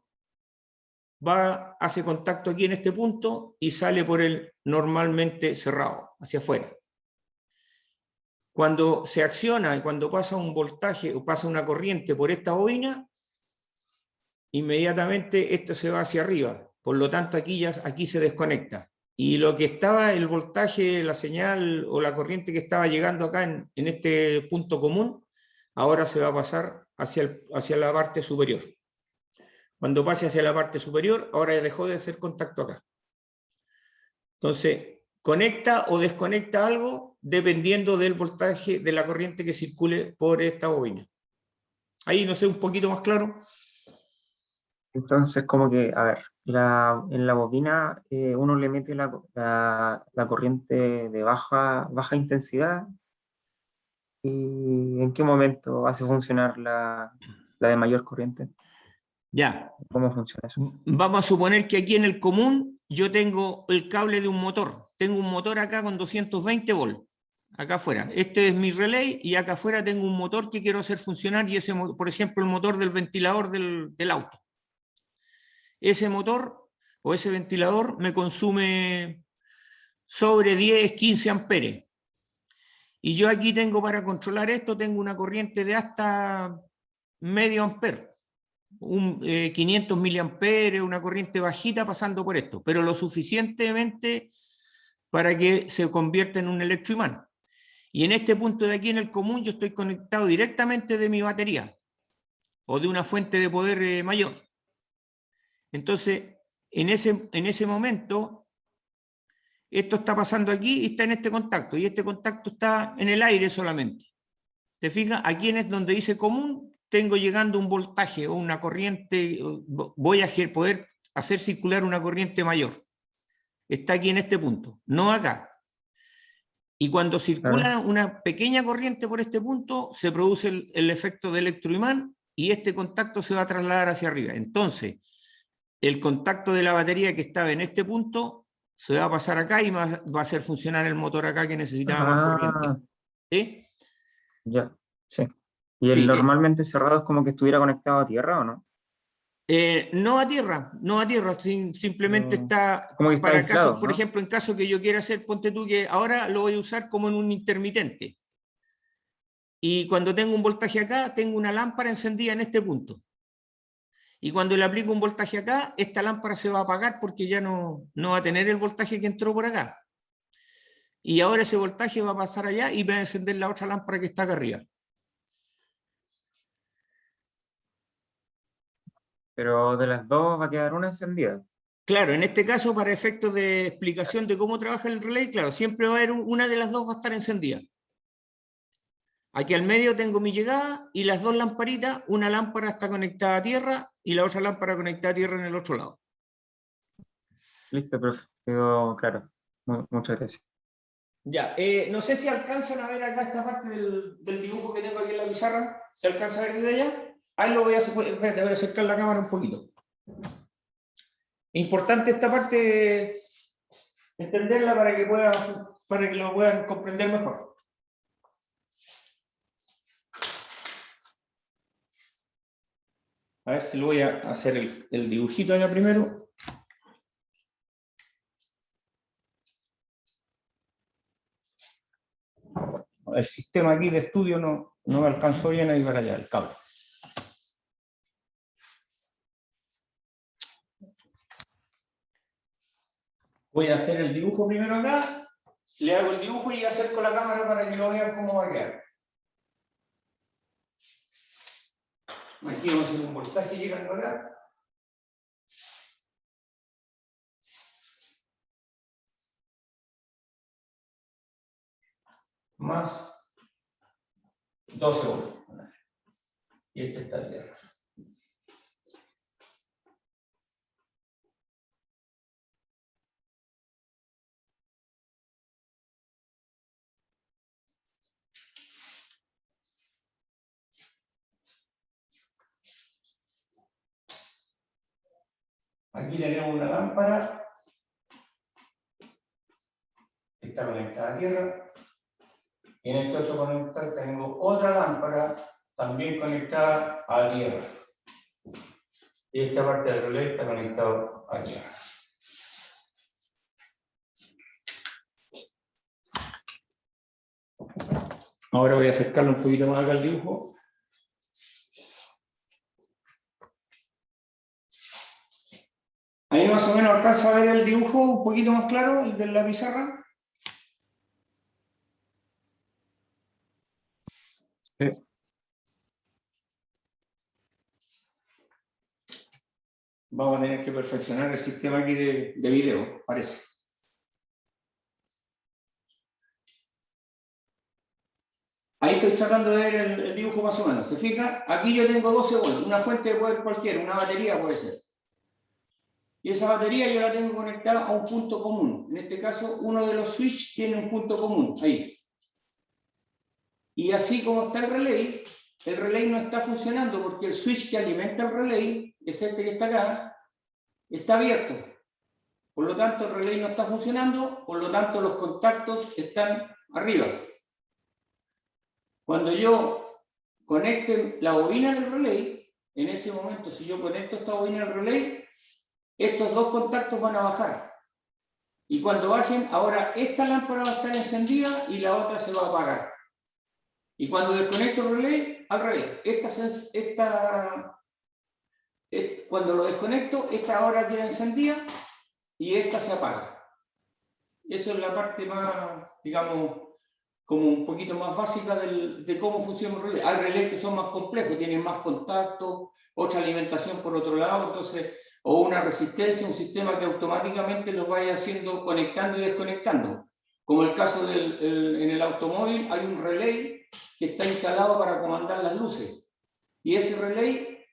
hace contacto aquí en este punto y sale por el normalmente cerrado, hacia afuera. Cuando se acciona y cuando pasa un voltaje o pasa una corriente por esta bobina, inmediatamente esto se va hacia arriba. Por lo tanto, aquí se desconecta. Y lo que estaba, el voltaje, la señal o la corriente que estaba llegando acá en este punto común, ahora se va a pasar hacia la parte superior. Cuando pase hacia la parte superior, ahora dejó de hacer contacto acá. Entonces, conecta o desconecta algo dependiendo del voltaje de la corriente que circule por esta bobina. Ahí, no sé, un poquito más claro. Entonces, como que, a ver, en la bobina uno le mete la corriente de baja intensidad, y ¿en qué momento hace funcionar la de mayor corriente? Ya. ¿Cómo funciona eso? Vamos a suponer que aquí en el común yo tengo el cable de un motor. Tengo un motor acá con 220 volts. Acá afuera. Este es mi relay y acá afuera tengo un motor que quiero hacer funcionar y ese, por ejemplo, el motor del ventilador del auto. Ese motor o ese ventilador me consume sobre 10, 15 amperes. Y yo aquí tengo, para controlar esto, tengo una corriente de hasta medio amper. 500 miliamperes, una corriente bajita pasando por esto, pero lo suficientemente para que se convierta en un electroimán. Y en este punto de aquí en el común yo estoy conectado directamente de mi batería o de una fuente de poder mayor. Entonces, en ese momento, esto está pasando aquí y está en este contacto, y este contacto está en el aire solamente. ¿Te fijas? Aquí es donde dice común, tengo llegando un voltaje o una corriente, voy a poder hacer circular una corriente mayor. Está aquí en este punto, no acá. Y cuando circula una pequeña corriente por este punto, se produce el efecto de electroimán y este contacto se va a trasladar hacia arriba. Entonces, el contacto de la batería que estaba en este punto se va a pasar acá y va a hacer funcionar el motor acá que necesitaba más corriente. ¿Sí? Ya, sí. ¿Y el Sí, normalmente cerrado es como que estuviera conectado a tierra o no? no a tierra, simplemente está Como que está para casos, aislado, por ¿no? ejemplo, en caso que yo quiera hacer, ponte tú que ahora lo voy a usar como en un intermitente. Y cuando tengo un voltaje acá, tengo una lámpara encendida en este punto. Y cuando le aplico un voltaje acá, esta lámpara se va a apagar porque ya no va a tener el voltaje que entró por acá. Y ahora ese voltaje va a pasar allá y va a encender la otra lámpara que está acá arriba. Pero de las dos va a quedar una encendida. Claro, en este caso, para efectos de explicación de cómo trabaja el relay, claro, siempre va a haber una de las dos va a estar encendida. Aquí al medio tengo mi llegada y las dos lamparitas, una lámpara está conectada a tierra y la otra lámpara conectada a tierra en el otro lado. Listo, profe. Quedó claro. Muchas gracias. Ya, no sé si alcanzan a ver acá esta parte del dibujo que tengo aquí en la pizarra. ¿Se alcanza a ver desde allá? Ahí lo voy a hacer, espérate, voy a acercar la cámara un poquito. Importante esta parte, entenderla para que lo puedan comprender mejor. A ver si lo voy a hacer el dibujito allá primero. El sistema aquí de estudio no me alcanzó bien a ir para allá, el cable. Voy a hacer el dibujo primero acá, le hago el dibujo y acerco la cámara para que lo vean cómo va a quedar. Aquí vamos a hacer un voltaje llegando acá. Más 12 voltios. Y este está en tierra. Aquí tenemos una lámpara. Está conectada a tierra. Y en este otro conector tenemos otra lámpara también conectada a tierra. Y esta parte del relé está conectada a tierra. Ahora voy a acercarlo un poquito más acá al dibujo. Ahí más o menos alcanza a ver el dibujo un poquito más claro, el de la pizarra. Sí. Vamos a tener que perfeccionar el sistema aquí de video, parece. Ahí estoy tratando de ver el dibujo más o menos. ¿Se fija? Aquí yo tengo 12 voltios, una fuente de poder cualquiera, una batería puede ser. Y esa batería yo la tengo conectada a un punto común. En este caso, uno de los switches tiene un punto común, ahí. Y así como está el relay no está funcionando porque el switch que alimenta el relay, que es este que está acá, está abierto. Por lo tanto, el relay no está funcionando, por lo tanto, los contactos están arriba. Cuando yo conecte la bobina del relay, en ese momento, si yo conecto esta bobina al relay, estos dos contactos van a bajar. Y cuando bajen, ahora esta lámpara va a estar encendida y la otra se va a apagar. Y cuando desconecto el relay, al revés. Cuando lo desconecto, esta ahora queda encendida y esta se apaga. Eso es la parte más, digamos, como un poquito más básica de cómo funciona un relé. Hay relés que son más complejos, tienen más contactos, otra alimentación por otro lado, entonces, o una resistencia, un sistema que automáticamente los vaya haciendo, conectando y desconectando. Como el caso en el automóvil, hay un relé que está instalado para comandar las luces. Y ese relé,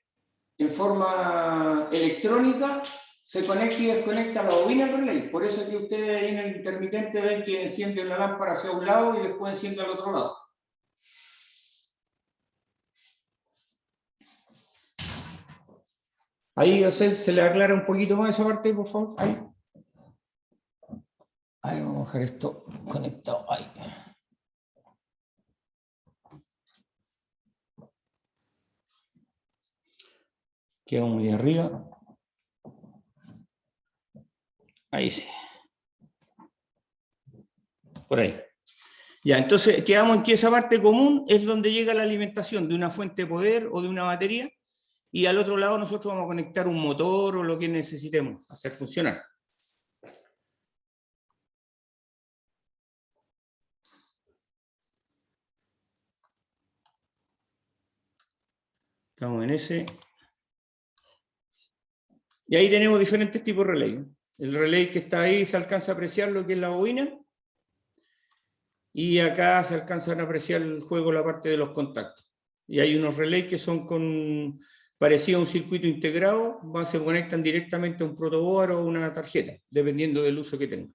en forma electrónica, se conecta y desconecta la bobina del relé. Por eso es que ustedes ahí en el intermitente ven que enciende la lámpara hacia un lado y después enciende al otro lado. Ahí, o sea, se le aclara un poquito más esa parte, por favor. Ahí. Ahí vamos a dejar esto conectado. Ahí. Queda muy arriba. Ahí sí. Por ahí. Ya, entonces quedamos en que esa parte común es donde llega la alimentación de una fuente de poder o de una batería, y al otro lado nosotros vamos a conectar un motor o lo que necesitemos hacer funcionar. Estamos en ese. Y ahí tenemos diferentes tipos de relay. El relay que está ahí se alcanza a apreciar lo que es la bobina. Y acá se alcanzan a apreciar el juego, la parte de los contactos. Y hay unos relays que son parecidos a un circuito integrado, se conectan directamente a un protoboard o una tarjeta, dependiendo del uso que tenga.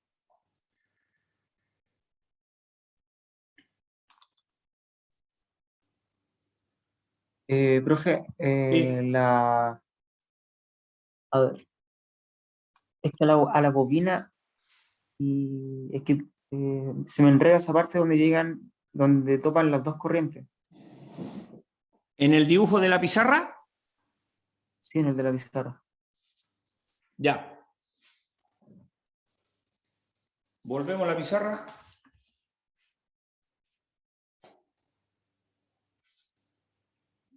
Profe, Sí. a ver, es que a la bobina y es que se me enreda esa parte donde topan las dos corrientes. En el dibujo de la pizarra, Sí, en el de la pizarra. ya. Volvemos a la pizarra.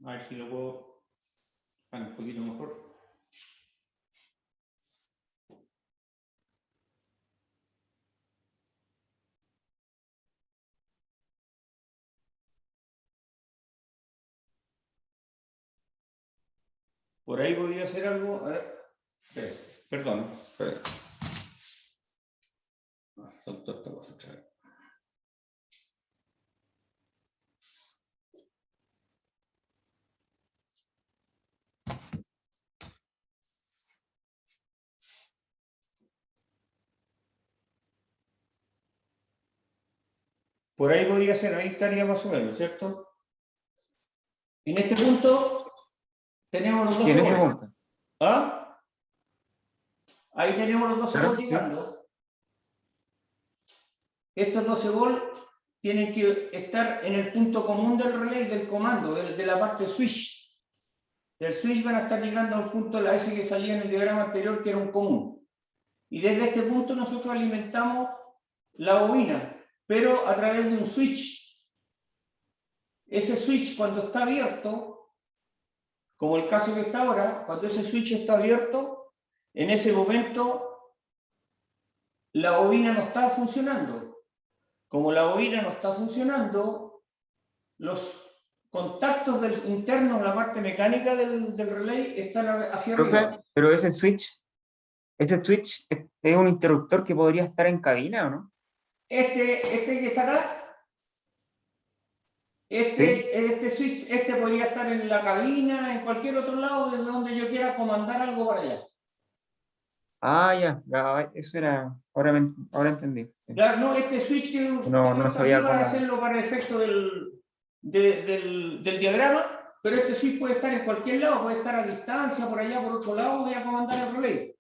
A ver si lo puedo hacer un poquito mejor. Por ahí podría hacer algo. A ver, espera, perdón. Espera. Soltó esta cosa otra vez. Por ahí podría ser, ahí estaría más o menos, ¿cierto? En este punto tenemos los 12 Y en ese volts. punto. ¿Ah? Ahí tenemos los 12 Claro, volts sí. llegando. Estos 12 volts tienen que estar en el punto común del relay, del comando, de la parte switch. Del switch van a estar llegando al punto de la S que salía en el diagrama anterior, que era un común. Y desde este punto nosotros alimentamos la bobina, pero a través de un switch. Ese switch, cuando está abierto, como el caso que está ahora, cuando ese switch está abierto, en ese momento la bobina no está funcionando. Como la bobina no está funcionando, los contactos internos en la parte mecánica del relay están hacia Profe, arriba. pero ese switch es un interruptor que podría estar en cabina, ¿o no? Este que está acá, este switch, podría estar en la cabina, en cualquier otro lado, desde donde yo quiera comandar algo para allá. Ah, ya, eso era, ahora entendí. Sí. Claro, no, este switch que No está aquí sabía para cómo. hacerlo para el efecto del diagrama, pero este switch puede estar en cualquier lado, puede estar a distancia, por allá, por otro lado, voy a comandar el relay.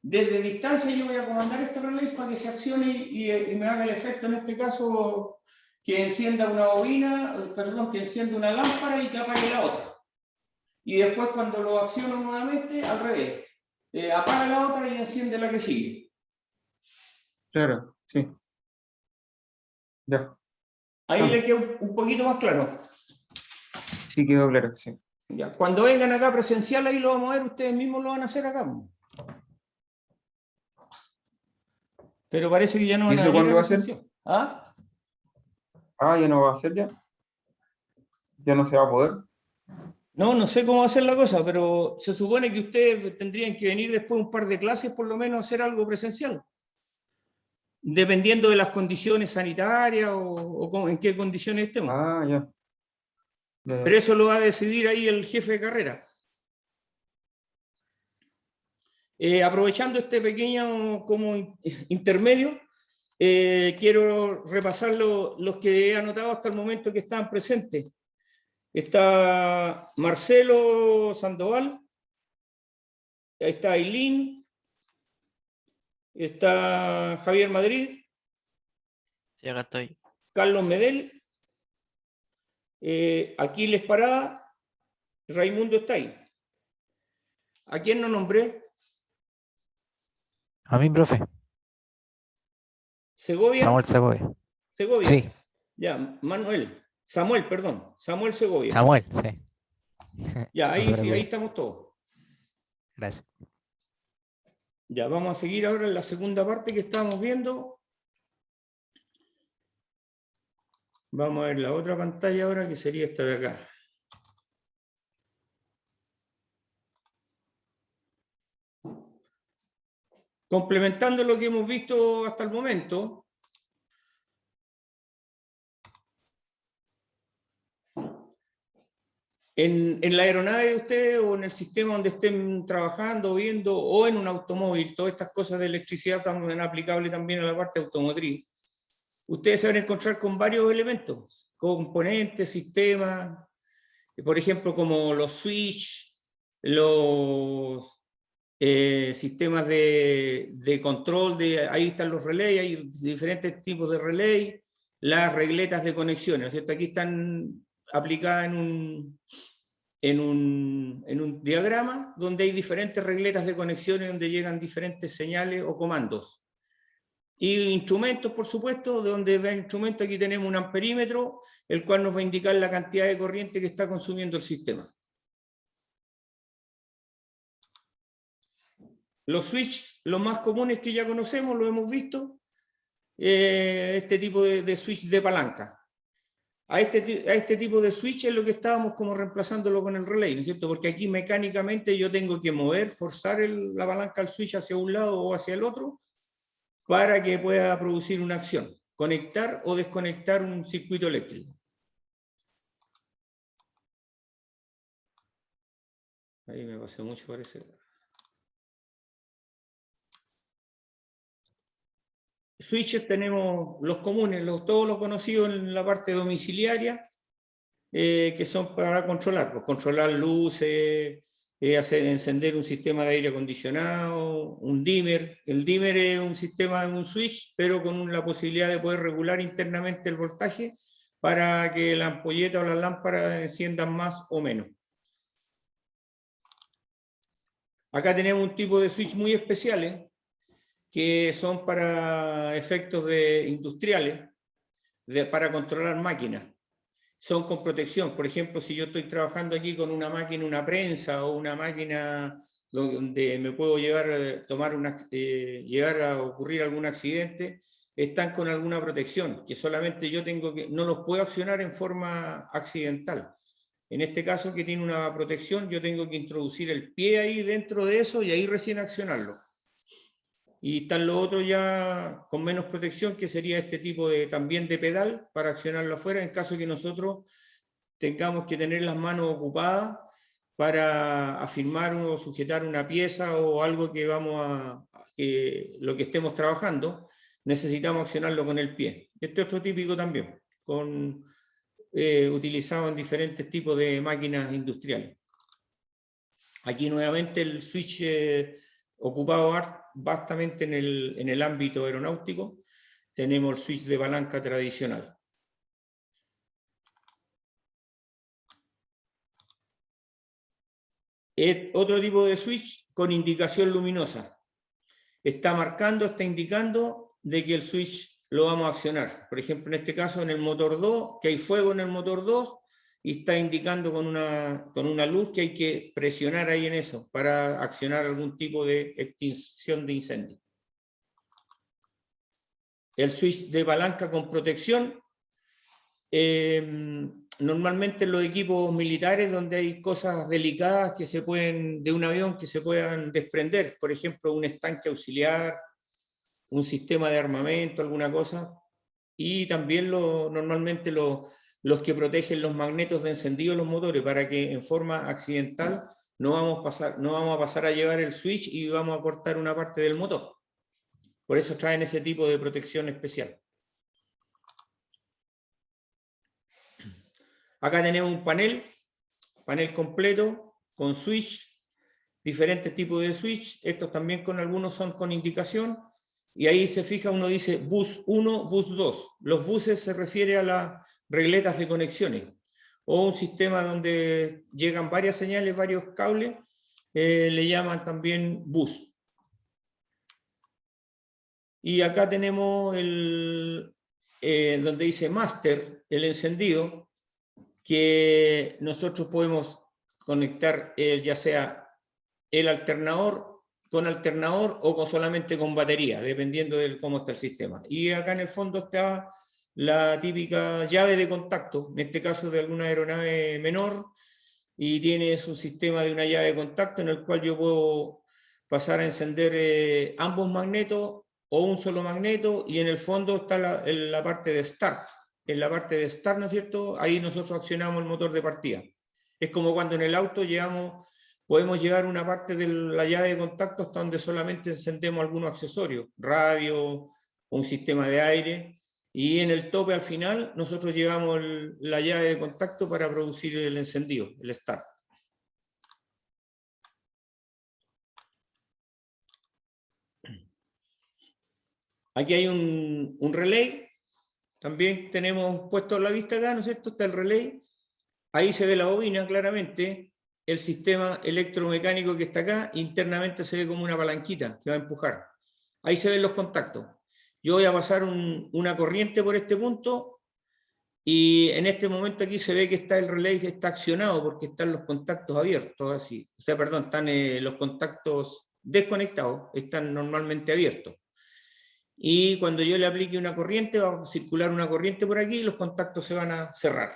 Desde distancia yo voy a comandar este relay para que se accione y me haga el efecto, en este caso, que encienda una bobina, perdón, que encienda una lámpara y que apague la otra. Y después cuando lo acciono nuevamente, al revés. Apaga la otra y enciende la que sigue. Claro, sí. Ya, Ahí le queda un poquito más claro. sí quedó claro, sí. Ya. Cuando vengan acá presencial, ahí lo vamos a ver, ustedes mismos lo van a hacer acá. Pero parece que ya no ¿Y van a eso venir cuándo a va a ser? presencial. ¿Ah? Ah, ya no va a ser ya. Ya no se va a poder. No, no sé cómo va a ser la cosa, pero se supone que ustedes tendrían que venir después de un par de clases, por lo menos, a hacer algo presencial. Dependiendo de las condiciones sanitarias o en qué condiciones estemos. Ah, ya. Pero eso lo va a decidir ahí el jefe de carrera. Aprovechando este pequeño como intermedio, quiero repasar los que he anotado hasta el momento que estaban presentes. Está Marcelo Sandoval, está Ailín, está Javier Madrid, Sí, acá estoy. Carlos Medel, Aquiles Parada, Raimundo está ahí. ¿A quién no nombré? A mí, profe. Segovia. Samuel Segovia. Segovia. Sí, Ya, Samuel, perdón. Samuel Segovia. Samuel, sí. Ya, No ahí se sí, ahí preocupe. estamos todos. Gracias. Ya, vamos a seguir ahora en la segunda parte que estábamos viendo. Vamos a ver la otra pantalla ahora, que sería esta de acá. Complementando lo que hemos visto hasta el momento, en la aeronave de ustedes o en el sistema donde estén trabajando, viendo, o en un automóvil, todas estas cosas de electricidad también aplicables también a la parte automotriz, ustedes se van a encontrar con varios elementos, componentes, sistemas, por ejemplo, como los switch, los sistemas de control, ahí están los relays, hay diferentes tipos de relay, las regletas de conexiones, ¿cierto? Aquí están aplicadas en un diagrama donde hay diferentes regletas de conexiones donde llegan diferentes señales o comandos. Y instrumentos, por supuesto, de donde va el instrumento, aquí tenemos un amperímetro, el cual nos va a indicar la cantidad de corriente que está consumiendo el sistema. Los switch, los más comunes que ya conocemos, lo hemos visto, este tipo de switch de palanca. a este tipo de switch es lo que estábamos como reemplazándolo con el relay, ¿no es cierto? Porque aquí mecánicamente yo tengo que forzar la palanca al switch hacia un lado o hacia el otro para que pueda producir una acción, conectar o desconectar un circuito eléctrico. Ahí me pasé mucho, parece. Switches tenemos los comunes, todos los conocidos en la parte domiciliaria, que son para controlar, pues controlar luces, encender un sistema de aire acondicionado, un dimmer. El dimmer es un sistema de un switch, pero con la posibilidad de poder regular internamente el voltaje para que la ampolleta o la lámpara enciendan más o menos. Acá tenemos un tipo de switch muy especiales, que son para efectos industriales, para controlar máquinas. Son con protección. Por ejemplo, si yo estoy trabajando aquí con una máquina, una prensa o una máquina donde me puedo llegar a ocurrir algún accidente, están con alguna protección, que solamente yo no los puedo accionar en forma accidental. En este caso, que tiene una protección, yo tengo que introducir el pie ahí dentro de eso y ahí recién accionarlo. Y están los otros ya con menos protección, que sería este tipo también de pedal para accionarlo afuera, en caso que nosotros tengamos que tener las manos ocupadas para afirmar o sujetar una pieza o algo que lo que estemos trabajando, necesitamos accionarlo con el pie. Este otro típico también, utilizado en diferentes tipos de máquinas industriales. Aquí nuevamente el switch ocupado vastamente en el ámbito aeronáutico. Tenemos el switch de palanca tradicional. Otro tipo de switch con indicación luminosa. Está indicando de que el switch lo vamos a accionar. Por ejemplo, en este caso en el motor 2, que hay fuego en el motor 2, y está indicando con una luz que hay que presionar ahí en eso para accionar algún tipo de extinción de incendio. El switch de palanca con protección, normalmente en los equipos militares donde hay cosas delicadas de un avión que se puedan desprender, por ejemplo, un estanque auxiliar, un sistema de armamento, alguna cosa, y también normalmente los que protegen los magnetos de encendido de los motores, para que en forma accidental no vamos a pasar a llevar el switch y vamos a cortar una parte del motor. Por eso traen ese tipo de protección especial. Acá tenemos un panel completo con switch, diferentes tipos de switch. Estos también algunos son con indicación. Y ahí se fija, uno dice bus 1, bus 2. Los buses se refiere a las regletas de conexiones, o un sistema donde llegan varias señales, varios cables, le llaman también bus. Y acá tenemos donde dice master, el encendido, que nosotros podemos conectar ya sea el alternador, con alternador o solamente con batería, dependiendo de cómo está el sistema. Y acá en el fondo está la típica llave de contacto, en este caso de alguna aeronave menor, y tienes un sistema de una llave de contacto en el cual yo puedo pasar a encender ambos magnetos o un solo magneto, y en el fondo está la parte de start. En la parte de start, ¿no es cierto? Ahí nosotros accionamos el motor de partida. Es como cuando en el auto podemos llevar una parte de la llave de contacto hasta donde solamente encendemos algunos accesorios, radio, un sistema de aire, y en el tope al final nosotros llevamos la llave de contacto para producir el encendido, el start. Aquí hay un relay, también tenemos puesto a la vista acá, ¿no es cierto? Está el relay, ahí se ve la bobina claramente, el sistema electromecánico que está acá, internamente se ve como una palanquita que va a empujar. Ahí se ven los contactos. Yo voy a pasar una corriente por este punto, y en este momento aquí se ve que el relay está accionado porque están los contactos abiertos, así. O sea, perdón, están los contactos desconectados, están normalmente abiertos. y cuando yo le aplique una corriente, va a circular una corriente por aquí y los contactos se van a cerrar.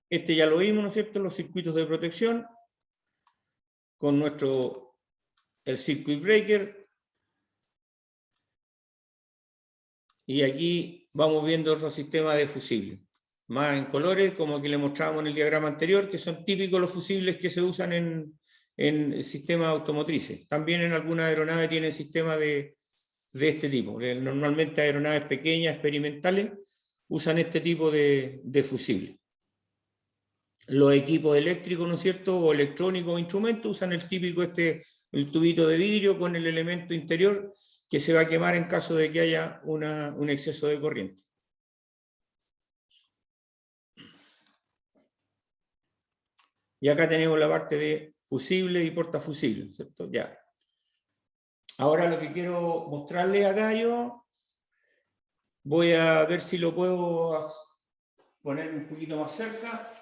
Este ya lo vimos, ¿no es cierto? Los circuitos de protección con el circuit breaker. Y aquí vamos viendo otro sistema de fusibles, más en colores, como que le mostrábamos en el diagrama anterior, que son típicos los fusibles que se usan en sistemas automotrices. También en algunas aeronaves tienen sistemas de este tipo. Normalmente aeronaves pequeñas, experimentales, usan este tipo de fusibles. Los equipos eléctricos, ¿no es cierto?, o electrónicos o instrumentos, usan el típico el tubito de vidrio con el elemento interior que se va a quemar en caso de que haya un exceso de corriente. Y acá tenemos la parte de fusible y portafusible, ¿cierto? Ya. Ahora lo que quiero mostrarles acá yo, voy a ver si lo puedo poner un poquito más cerca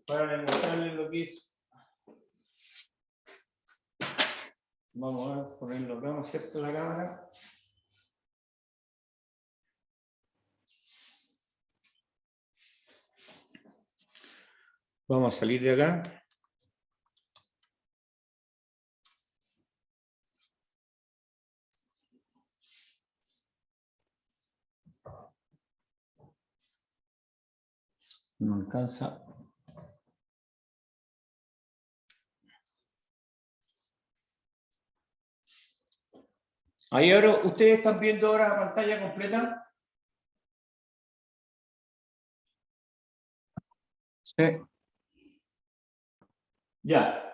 para demostrarles lo que es. Vamos a ponerlo acá más cerca de la cámara. Vamos a salir de acá. No alcanza. Ahí ahora, ¿ustedes están viendo ahora la pantalla completa? Sí. Ya.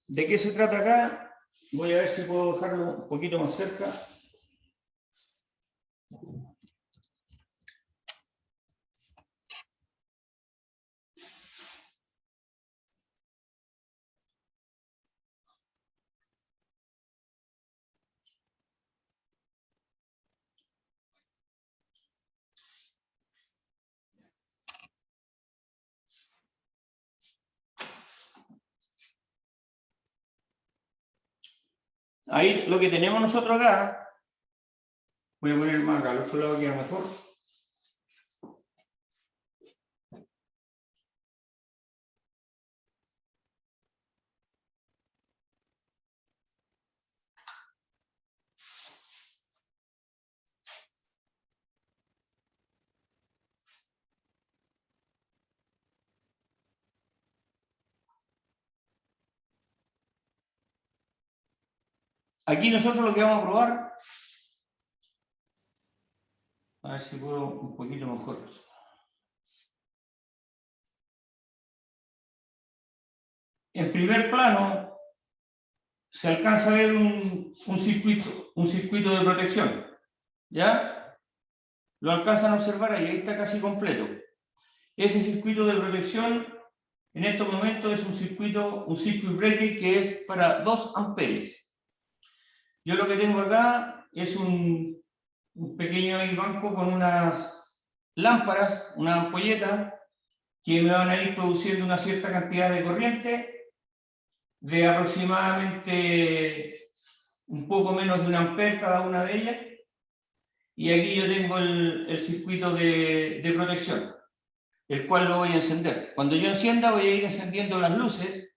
¿De qué se trata acá? Voy a ver si puedo dejarlo un poquito más cerca. Ahí lo que tenemos nosotros acá, voy a poner más acá, al otro lado queda mejor. Aquí nosotros lo que vamos a probar, a ver si puedo un poquito mejor. En primer plano se alcanza a ver un circuito de protección, ¿ya? Lo alcanzan a observar ahí está casi completo. Ese circuito de protección en estos momentos es un circuit breaker que es para 2 amperes. Yo lo que tengo acá es un pequeño banco con unas lámparas, una ampolleta, que me van a ir produciendo una cierta cantidad de corriente de aproximadamente un poco menos de 1 ampere cada una de ellas. Y aquí yo tengo el circuito de protección, el cual lo voy a encender. Cuando yo encienda voy a ir encendiendo las luces.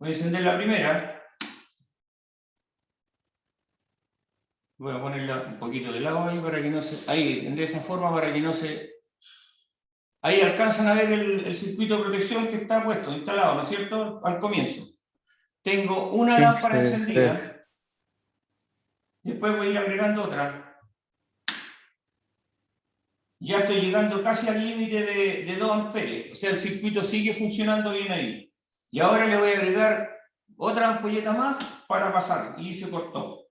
Voy a encender la primera. Voy a ponerla un poquito de lado ahí para que no se... Ahí, de esa forma para que no se... Ahí alcanzan a ver el circuito de protección que está puesto, instalado, ¿no es cierto? Al comienzo. Tengo una Sí, lámpara se ve. encendida. Después voy a ir agregando otra. Ya estoy llegando casi al límite de 2 amperes. O sea, el circuito sigue funcionando bien ahí. Y ahora le voy a agregar otra ampolleta más para pasar. Y se cortó.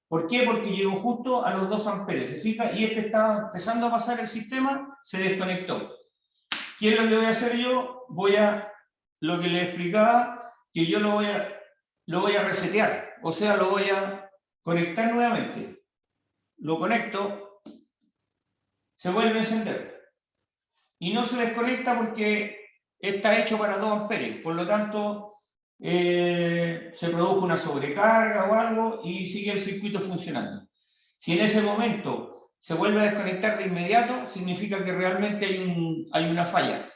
¿Por qué? Porque llegó justo a los 2 amperes, ¿se fija? Y este estaba empezando a pasar el sistema, se desconectó. ¿Qué es lo que voy a hacer yo? Lo que les explicaba, que yo lo voy a resetear, o sea, lo voy a conectar nuevamente. Lo conecto, se vuelve a encender. Y no se desconecta porque está hecho para 2 amperes, por lo tanto, se produjo una sobrecarga o algo y sigue el circuito funcionando. Si en ese momento se vuelve a desconectar de inmediato, significa que realmente hay una falla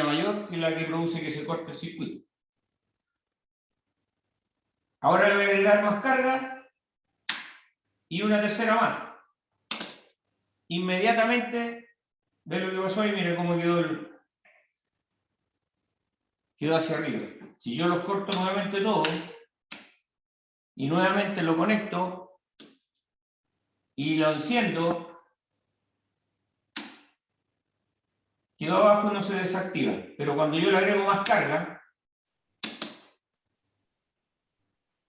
mayor que la que produce que se corte el circuito. Ahora le voy a agregar más carga y una tercera más. Inmediatamente, ve lo que pasó y mire cómo quedó hacia arriba. Si yo los corto nuevamente todos y nuevamente lo conecto y lo enciendo, quedó abajo y no se desactiva. Pero cuando yo le agrego más carga,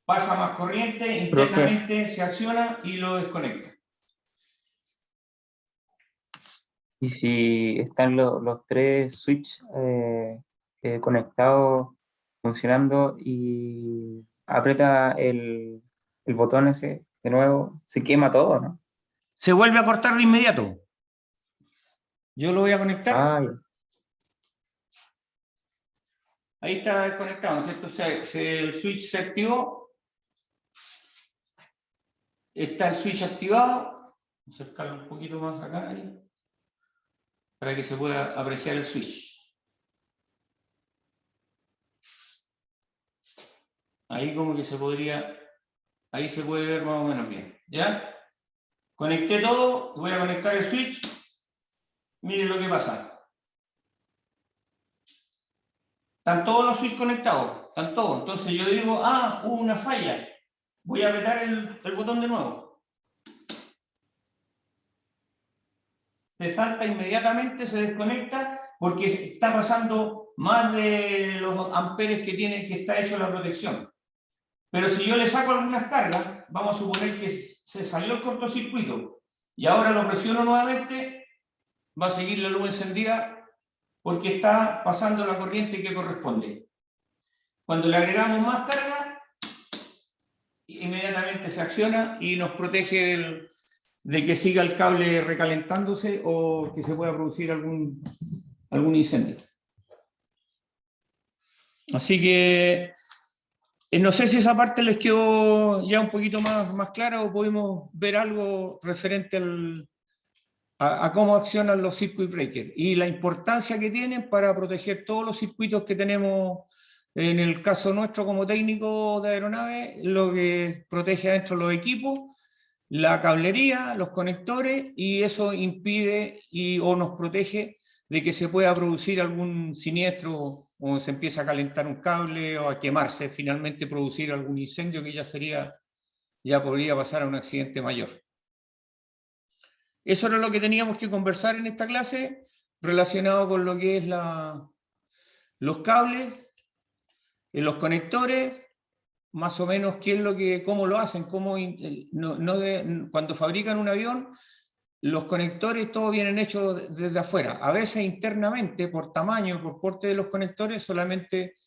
pasa más corriente, internamente se acciona y lo desconecta. Y si están los 3 switches conectados, funcionando, y aprieta el botón ese de nuevo, se quema todo, ¿no? Se vuelve a cortar de inmediato. Yo lo voy a conectar. Ah, ya. Ahí está desconectado, ¿no es cierto? O sea, el switch se activó. Está el switch activado. Vamos a acercarlo un poquito más acá, ahí, para que se pueda apreciar el switch. Ahí como que se podría, ahí se puede ver más o menos bien. ¿Ya? Conecté todo, voy a conectar el switch. Miren lo que pasa. Están todos los switches conectados, están todos. Entonces yo digo, hubo una falla. Voy a apretar el botón de nuevo. Se salta inmediatamente, se desconecta, porque está pasando más de los amperes que tiene, que está hecho la protección. Pero si yo le saco algunas cargas, vamos a suponer que se salió el cortocircuito y ahora lo presiono nuevamente, va a seguir la luz encendida porque está pasando la corriente que corresponde. Cuando le agregamos más carga, inmediatamente se acciona y nos protege de que siga el cable recalentándose o que se pueda producir algún incendio. Así que no sé si esa parte les quedó ya un poquito más clara o podemos ver algo referente a cómo accionan los circuit breakers y la importancia que tienen para proteger todos los circuitos que tenemos. En el caso nuestro como técnico de aeronave, lo que protege adentro los equipos, la cablería, los conectores, y eso impide o nos protege de que se pueda producir algún siniestro o se empieza a calentar un cable o a quemarse, finalmente producir algún incendio que ya podría pasar a un accidente mayor. Eso era lo que teníamos que conversar en esta clase, relacionado con lo que es los cables, los conectores, más o menos cómo lo hacen, cuando fabrican un avión, los conectores todos vienen hechos desde afuera. A veces internamente, por tamaño, por porte de los conectores, solamente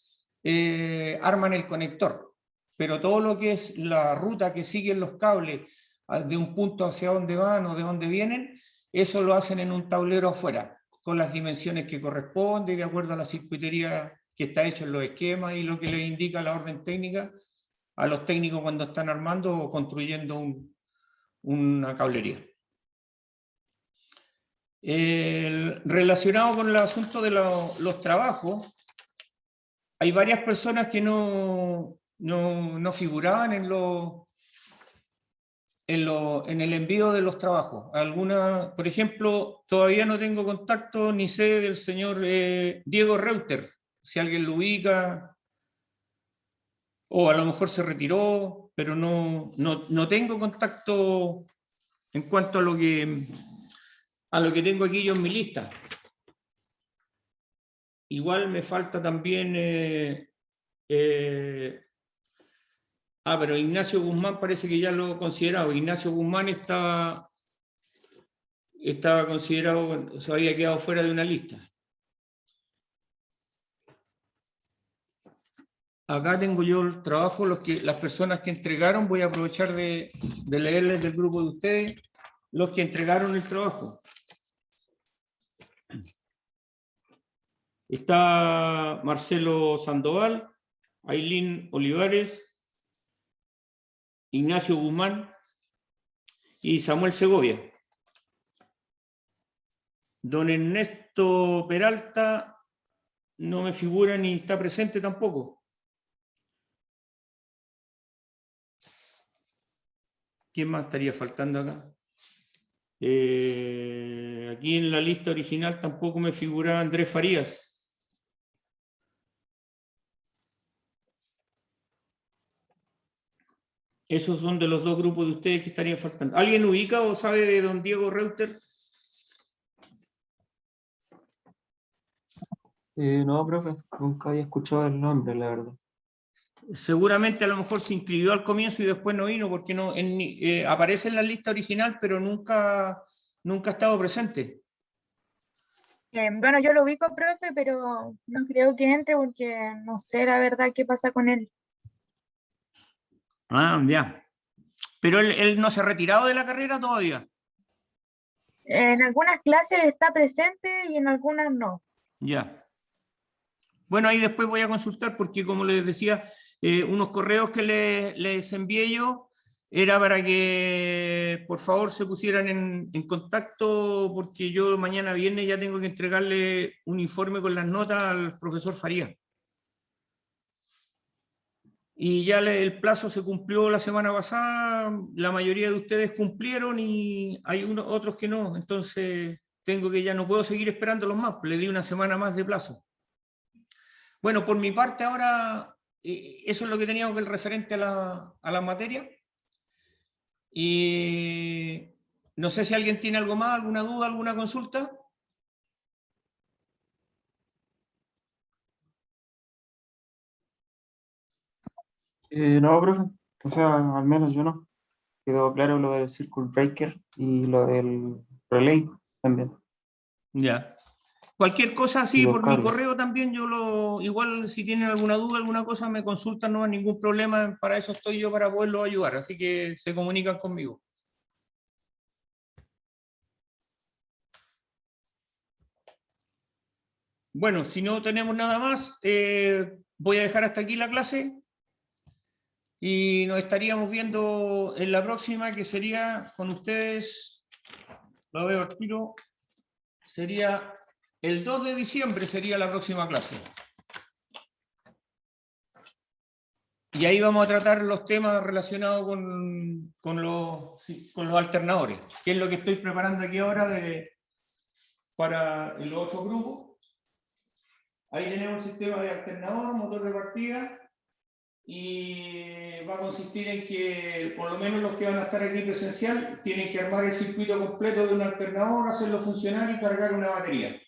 arman el conector. Pero todo lo que es la ruta que siguen los cables de un punto hacia dónde van o de dónde vienen, eso lo hacen en un tablero afuera, con las dimensiones que corresponde, de acuerdo a la circuitería que está hecho en los esquemas y lo que les indica la orden técnica a los técnicos cuando están armando o construyendo una cablería. Relacionado con el asunto de los trabajos, hay varias personas que no figuraban en el envío de los trabajos. Algunas, por ejemplo, todavía no tengo contacto ni sé del señor Diego Reuter, si alguien lo ubica, o a lo mejor se retiró, pero no tengo contacto en cuanto a lo que tengo aquí yo en mi lista. Igual me falta también pero Ignacio Guzmán parece que ya lo he considerado. Ignacio Guzmán estaba considerado, se había quedado fuera de una lista. Acá tengo yo el trabajo, las personas que entregaron, voy a aprovechar de leerles del grupo de ustedes, los que entregaron el trabajo. Está Marcelo Sandoval, Ailín Olivares, Ignacio Guzmán y Samuel Segovia. Don Ernesto Peralta no me figura ni está presente tampoco. ¿Quién más estaría faltando acá? Aquí en la lista original tampoco me figura Andrés Farías. Esos son de los dos grupos de ustedes que estarían faltando. ¿Alguien ubica o sabe de don Diego Reuter? No, profe, nunca había escuchado el nombre, la verdad. Seguramente a lo mejor se inscribió al comienzo y después no vino porque no, aparece en la lista original, pero nunca ha estado presente. Bueno, yo lo ubico, profe, pero no creo que entre porque no sé la verdad qué pasa con él. Ah, ya. Pero él no se ha retirado de la carrera todavía. En algunas clases está presente y en algunas no. Ya. Bueno, ahí después voy a consultar porque, como les decía, unos correos que les envié yo era para que por favor se pusieran en contacto porque yo mañana viernes ya tengo que entregarle un informe con las notas al profesor Farías. Y ya el plazo se cumplió la semana pasada, la mayoría de ustedes cumplieron y hay otros que no, entonces tengo que ya no puedo seguir esperándolos más, le di una semana más de plazo. Bueno, por mi parte ahora, eso es lo que teníamos que el referente a la materia. Y no sé si alguien tiene algo más, alguna duda, alguna consulta. No, profe, o sea, al menos yo no. Quedó claro lo del Circuit Breaker y lo del Relay también, Ya. Cualquier cosa, y sí, los por mi cables. correo también, igual si tienen alguna duda, alguna cosa, me consultan, no hay ningún problema, para eso estoy yo, para poderlos ayudar, así que se comunican conmigo. Bueno, si no tenemos nada más, voy a dejar hasta aquí la clase y nos estaríamos viendo en la próxima, que sería con ustedes, lo veo al tiro, sería el 2 de diciembre, sería la próxima clase. Y ahí vamos a tratar los temas relacionados con los alternadores, que es lo que estoy preparando aquí ahora para los otros grupos. Ahí tenemos el sistema de alternador, motor de partida, y va a consistir en que por lo menos los que van a estar aquí presencial tienen que armar el circuito completo de un alternador, hacerlo funcionar y cargar una batería.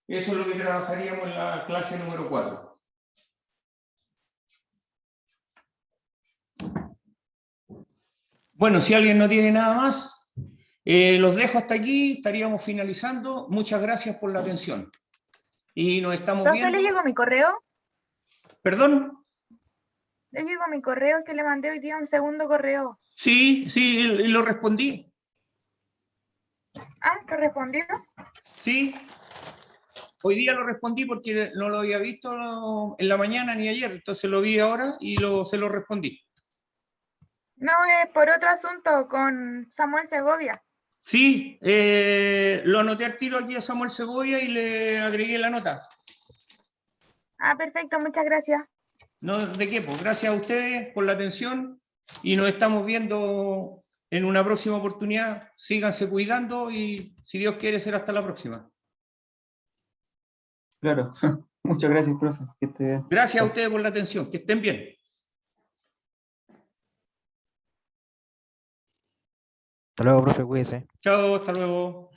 Eso es lo que trabajaríamos en la clase número 4. Bueno, si alguien no tiene nada más, los dejo hasta aquí, estaríamos finalizando. Muchas gracias por la atención. Y nos estamos Profe, viendo. ¿le llegó mi correo? ¿Perdón? Le llegó mi correo que le mandé hoy día un segundo correo. Sí, y lo respondí. Ah, ¿lo respondió? Sí. Hoy día lo respondí porque no lo había visto en la mañana ni ayer, entonces lo vi ahora y se lo respondí. No, es por otro asunto con Samuel Segovia. Sí, lo anoté al tiro aquí a Samuel Segovia y le agregué la nota. Ah, perfecto, muchas gracias. No, ¿de qué? Pues gracias a ustedes por la atención y nos estamos viendo en una próxima oportunidad. Síganse cuidando y si Dios quiere será hasta la próxima. Claro, muchas gracias, profe. Que esté bien. Gracias a Chao. ustedes por la atención. Que estén bien. Hasta luego, profe, cuídese. Chao, hasta luego.